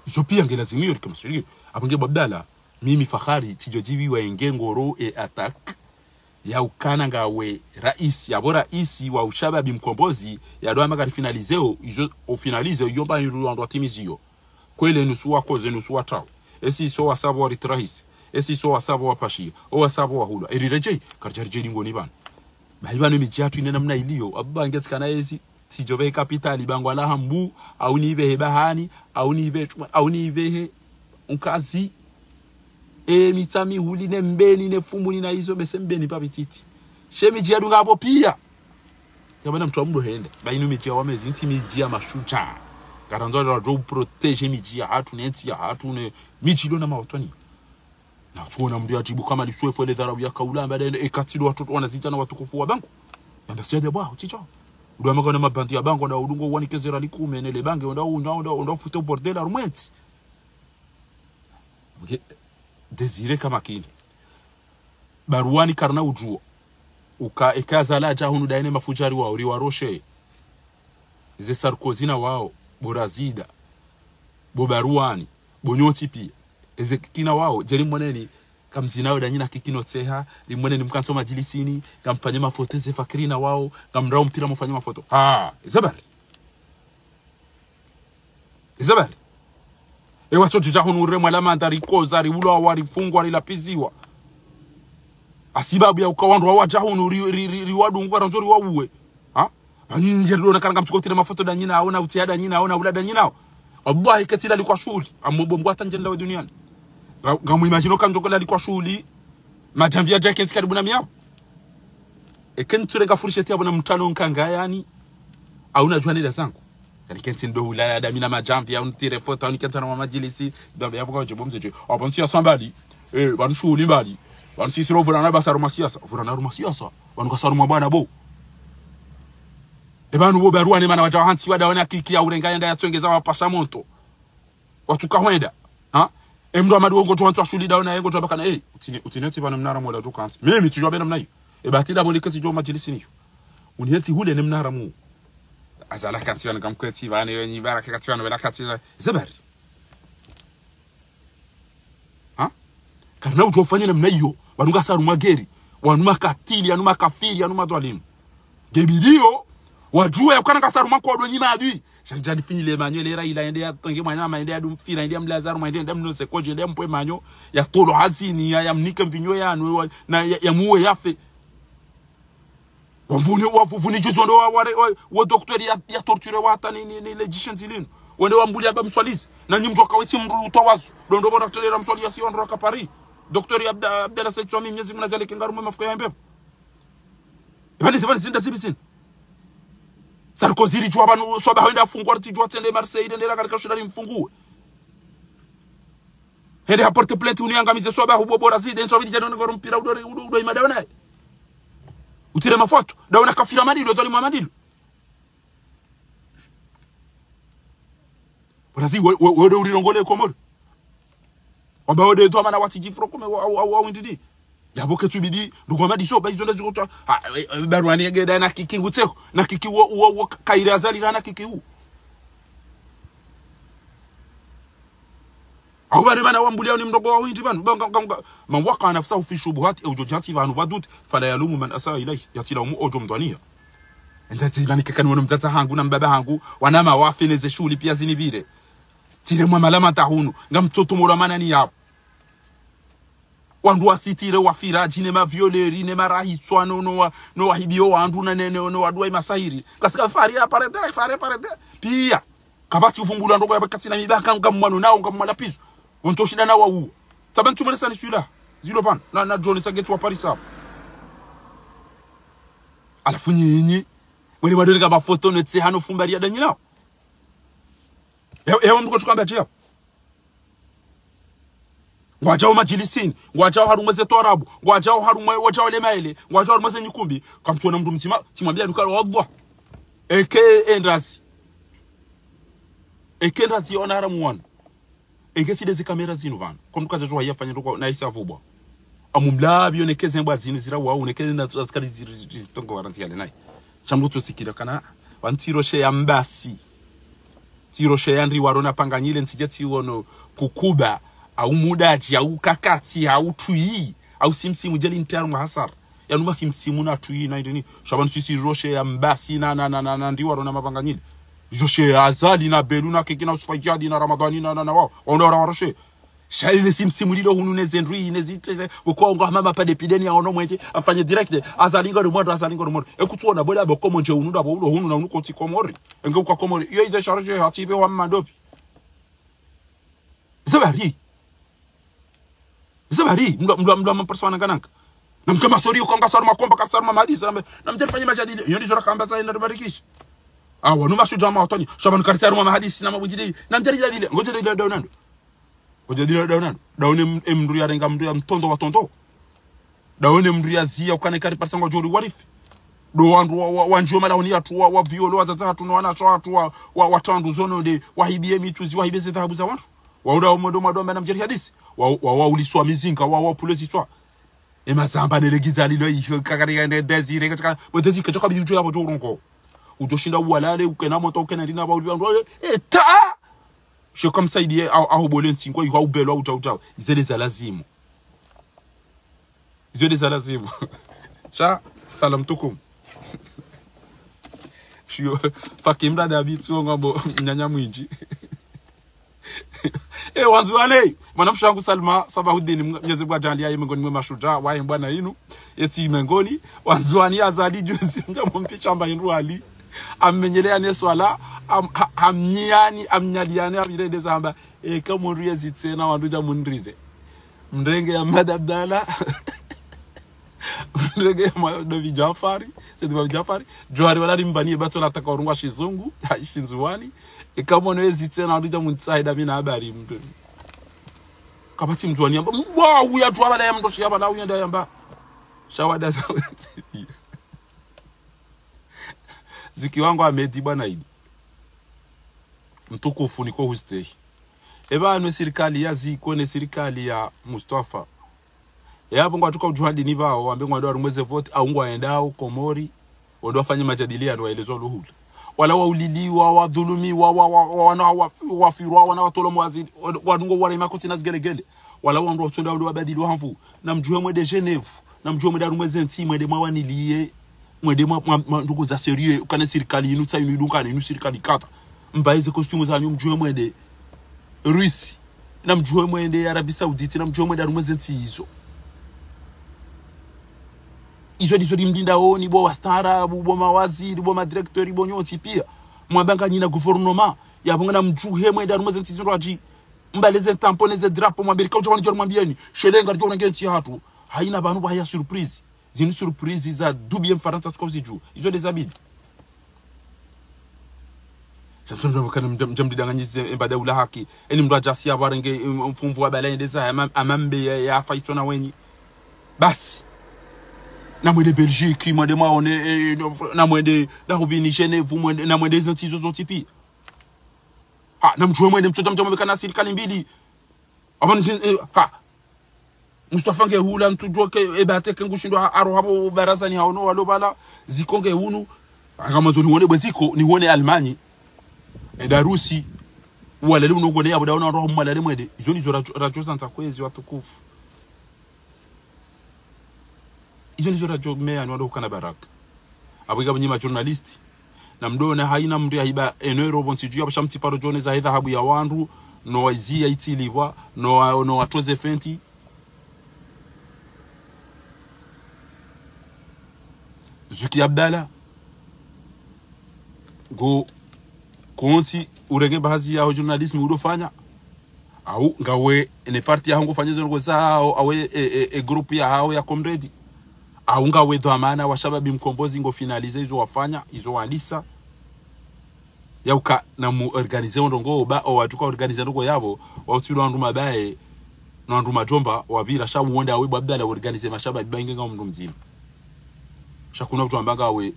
iso pia ngelazimio kama suri abange babdala mimi fahari tijojiwi wa enge ngoro attack ya ukana ngawe rais wa ushababi mkombozi ya doa magari finalizeo izo ofinalize yomba ndo timizio kwele nusuwa koze nusuwa trao esi so wasabo wa ritrahis esi so wasabo wa pashi o wasabo wa hula erireje karjarije ngoni bana bahibano mijiatu inena mna ilio abange tsikana esi tijobe kapitali bangwa la hambu au nibe bahani au nibe unkazi mitami huli ne mbeni ne fumuni na hizo besembeni papititi shemi jia dunga hapo pia kabana mtu amdo hende bainu mijia wamezi inti mijia mashuja garanzo la do protege mijia hatu neti ya hatu ne michido na mawatoni na tuona mdu ajibu kama liswefo le dharabu ya kaula mbele ekatilo watoto wanazita na watukufu wa bangu nda siade bwa uticho ndo amagona mabandi ya bangu na udungo wani kezera likume ne le bange onda futo bordela rumwenti Desire kama kini baruani karna ujuo ekaza la jahunu daine mafujari wao riwaroshe ze Sarkozina wao borazida bobaruani bonyoti pia eze kina wao jeri mwaneni kamzinao danyina kikino tseha limwaneni mkanso majilisini kamfanye mafoto ze fakirina wao kamrao mtira mfanye mafoto izabari ewa sotu jahunu uremwa la mandari koza riulo wari fungwa rilapiziwa asibabu ya ukawandu wa jahunu riwadu ngwa ranzori wa uwe ani njero na kanga mchukotire mafoto da nyina aona utiada nyina aona ulada nyina wallahi katila alikuwa shuli amobombo atanjenda wa duniani gamu imagine kanjokola alikuwa shuli majamvia jackets karibu na miao ekenture gafurisheti abona mtano nkanga yani auna jwani da zangu kenti ndo ulaya da mina majamvi ya untire foto unikenta na majilisi ndo ya buka jobo mzeje abansi asambali banshuli mbali bansi siro vurana basaru masiasa banukasaru mabana bo ebanu bo baruani mana wajahansi wadaona kiki ya urenga yanda yatsongeza wapasha moto watuka hwenda emdo amadu ngo twantu ashuli daona yengo twabakana utineti bana mnara mola tukanti mimi tujwa bena mnayo ebatida bolikati jo majilisi niyo uniheti hule ne mnara mu azala katira ngamkweti bane wenyi baraka katira no katira zabari karna utofanya namna hiyo banunga saru mageri wanuma katili anuma kafiri anuma dwalimu gebidio wajua yakana kasaru makodo nyima adui shanjani finile manyo lera ila ende ya tonge mwanya maende ya dumfira ende ya mlazaru maende ya mnose koje ende mpwe manyo ya tolo hazini ya mnika mvinyo ya na ya muwe yafe wavuni juzo ndo wa doktori ya torture wata ni legislations ilinu wende wambuli aba mswalizi na nyimtu wakaweti mruto wazu ndo bora kutelera mswali ya siyo nroka Paris doktori Abdella Said Swami mnyezi mnajale kengarume mafuka ya mbepo ibani zinda zibisin Sarkozy rijua banu soba hoenda fungwa tijua tende Marseille ndela katika shudari mfungue hende haporte plainte uniangamize soba hubo bora zide nso bidi jano ngoro mpira udo imadawana utire mafoto daona kafira madilo toli mwadilo Brazil wode urirongole komoro oba wode to mana watiji Froncome wa windidi yaboke tubidi rugomadi so ba izonda zikotwa barwani yegeda na kiki ngutseko na kiki wo kaira azalira na kiki u awubani bana wambulia ni mdogo wa windi bana man waqa nafsahu fi shubuhat au jujati banu badut fala yalumu man asa ilayhi yatila mu ojo mdwania ndati bani kakani wono mtata hangu na mbaba hangu wanama wafeneze shuli pia zinibire tire mwa malama tahunu ngamtoto moramana ni yapo wandu wasitire wafiraji ne mavioleri ne marahitswa no wahibio wandu na nene no wadwa imasahiri kasika fari aparete pia kabati uvumbula ndo ya bakati na mibaka ngamwano nao ngamwana pizo wonto shida na wawu tabantu mresa ni sula zilo pan na John Sagetu wa Paris hapo alafu nyinyi wale madoreka ba photo netse hano fumbari ya danyinao hewa mko tukamba tia ngwajao majilisini ngwajao harumeze torabu ngwajao harumwe wajao lemaile ngwajao harumeze nyikumbi kamtuona mtu mtima timwambia dukalo wagwa endrasi ona haramu wana tideze kamera zinu vana komtukaza jwa yafanya ndoko na isavubwa amumlabi onekeze mbwa zinu zira wa onekeze na tsikali zitongo waranti yale nayi chambuto sikira kana wantiro she yambasi tiro she yandri warona panganyile ntijeti wono kukuba au mudaji au kakati au tui au simsimu jeli ntaru hasar yanuma simsimu na tui na ndini shaban sisi roshe yambasi na ndi warona mapanganyile joshe azali na beluna kekina usfajadi na ramadani na wao ondora waroshe shaile simsimu lilo hununeze ndri nezite uko ngo mama pa depideni ya ono mwenje afanye direct azalinga rumondo ekutuona bola boko monje ununda bo hunu na unuko ti komori enge kwa komori iyo ide charge hatibe wa mandopi zabari mdo persona gananka namkama sori uko ngasar makomba kasar mamadisa na mtafanya majadili iyo ndizora kamba za ina barikisha numa shujama otoni shaban karisar mama hadisi na mabujidi na mjadili ngoje ile daunando daone mndu ya renga mndu ya mtondo wa tondo daone mndu ya zia ukane kari parsango jori warifi do wandu wanjoma la oni atu wa violo watatu no wana atu wa tandu zono de wahibie mituzi wahibie zitabu za watu wauda modo na mjeri hadisi wa uliswa mizinga wa pulezi twa emazamba nelegiza lilo iyo kakari ne desire katika bodezi kachoka bijuju ya bojorongo utoshinda uwalale ukena moto ukena ndina ba ulibandu eta je comme ça il a obolé ntingo il va ubelo uta izele za lazimu cha salam tukum shio fakimda dabitu ngabo nyanya mwinji wanzu wale mwanamshangu Salma Sabahuddin Mwenyezi Mungu ajalie miongoni mwa mashujaa wa bwana yinu eti mengoni wanzuani azali juzi mjamompicha amba yinu ali amenyelea ne swala amnyiani amnyaliane abirede zamba kamuriye zitsena wanduja munride mndenge ya madabdala mndenge ya David Jafari Johari wala rimbani bato la takorungwa shizungu shinzuani kamono zitsena wanduja muntsaida mina habari mtu kabati mtuani amba wow ya tu abala ya mtoshi abala uyenda yamba shawada za ziki wangu amedi bwana hivi mtukufu niko hustei eba serikali ya ziko ne serikali ya Mustafa hapo ngo atuka ujuhadi ni bao ambe ngo ndo rumweze vote au ngo aendao Komori ndo afanye majadiliano waelezwa luhulu wala wauliliwa wadhulumiwa wafirwa wana watolo mwazidi wadungo wale makoti na zigelegele wala wando watunda ndo abadili hamvu na mjue mwede Geneve na mjue mwede rumweze nti mwede mwanilie mwede ndugu za serieux ukane serikali inu tsa inu dunka inu serikali kata mbaize costume za nyu mjue mwede Rusi na mjue mwede Arabia Saudite na mjue mwede rumweze nti izo dimdinda oni bo wastara bo mawaziri bo madirektori bo nyoti pia mwabanga nyina gouvernement yabonga mjuhe mwenda rumeze ntiziro aji mbaleze tamponeze drapo mwambirika ujwana joro mwambieni shelenga joro ngenti hatu haina banu ba ya surprise zini surprise za dubie mfaransa tukoziju izo dezabidi Samsung kana mjamdidanganyize bada ula haki eni mdu ajasi abarenge mfumvu wa balende za amambe ya faito na wenyi basi na mwende Belgique mwende maone na mwende la rubini Genève mwende na mwende zantizo zontipi na mjue mwende mtoto kana serikali mbili abani Mustafa nge hula mtujua ke ebate ke ngushindwa aro habo barazani haono walobala zikonge hunu angamazo ni wone bweziko ni wone Almanya Darusi wala leo ngone yabo daona roho mwala mwede izo ni radio santa kwezi watukufu izo nizo radio mea ni wado kana baraka abiga banyima journalist na mdona haina mndu ya hiba enero bonsi abasha mtiparo jone za habu ya wandu no wazia itiliwa no watoze fenti Zuki Abdallah go konti urege baadhi ya journalism udofanya au ngawe ne parti yangu fanya zongo zao awe group ya hao ya comrade au ngawe dhamana wa shababi mkombozi ngo finalize hizo wafanya hizo walisa yauka na mu organize ndongo ba o watuka organize ndongo yabo wautsilo ndu mabaye na ndu majomba wabira shabu wonda awe Abdallah organize mashababi bange nga mndu mzima shakuna mtu ambanga awe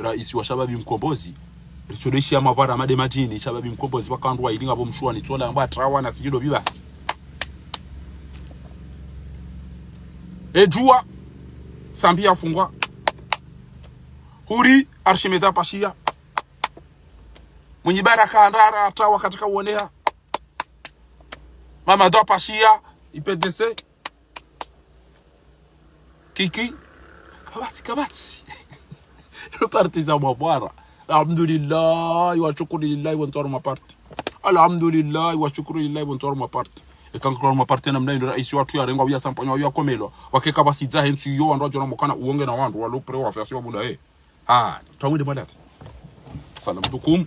rais wa shababi mkombozi richodeshi amavara madematini shababi mkombozi bakandwa ilinga bo mshwa ni tsola amba trawa na sijido bibasi ejua Sambia afungwa huri Arshimeda Pashia mwenye baraka andara atawa katika uonea Mama do Pashia IPDC Kiki kabati partisan mabara alhamdulillah wa shukru lillahi wa ntaru maparti alhamdulillah wa shukru lillahi wa ntaru maparti ekankro maparti na mnayo rais watu ya rengo ya sampanya ya komelo wakeka basiza hentu yo andro jona mokana uonge na wandu walo pre wa afya bunda tawinde madati salam tukum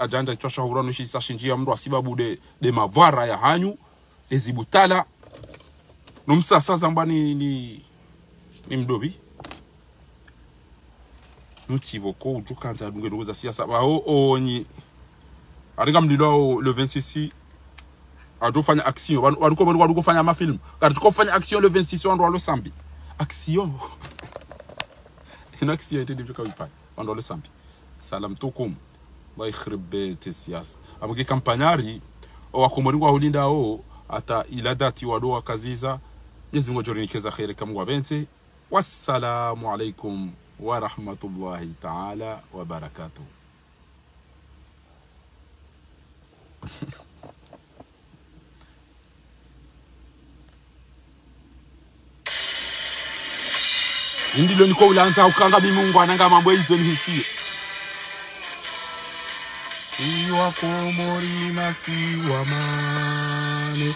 ajanda chosha hurano shi sashinjia mndo asibabu de mavara ya hanyu ezibutala nomsa sasa mbani ni mdobi nutiboko utukanza dunge noza siasa bao ni aringa mdilo le 26 adofanya action wanu kufanya mafilm kati tukofanya action le 26 wandu walo sambi action ina action ite ndivyo kaifanya wandu walo sambi salam tukum Allah ikhrib siasa abuki kampanyari wakomoringwa hulinda ata ila dati wadoa kaziza Mwenyezi Mungu ajonikeza khair kama wabense wassalamu alaikum wa rahmatullahi ta'ala wa barakatuh. Ndilo niko ulanza ukanga bimungu ananga mambo hizo ni hisi. Siwa komori na siwa mane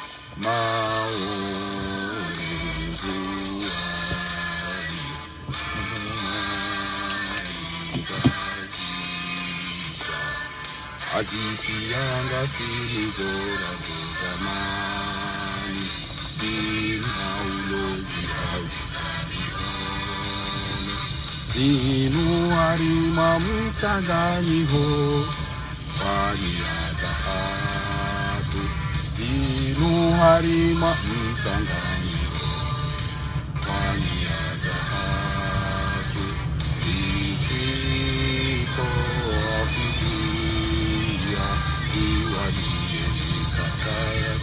Aziki yanga silizora zamani Dina ulozi Dinu harima msanganyiho Wani azahatu Dinu harima msanganyiho Wani azahatu Isiko afidia Iwa diye sakaya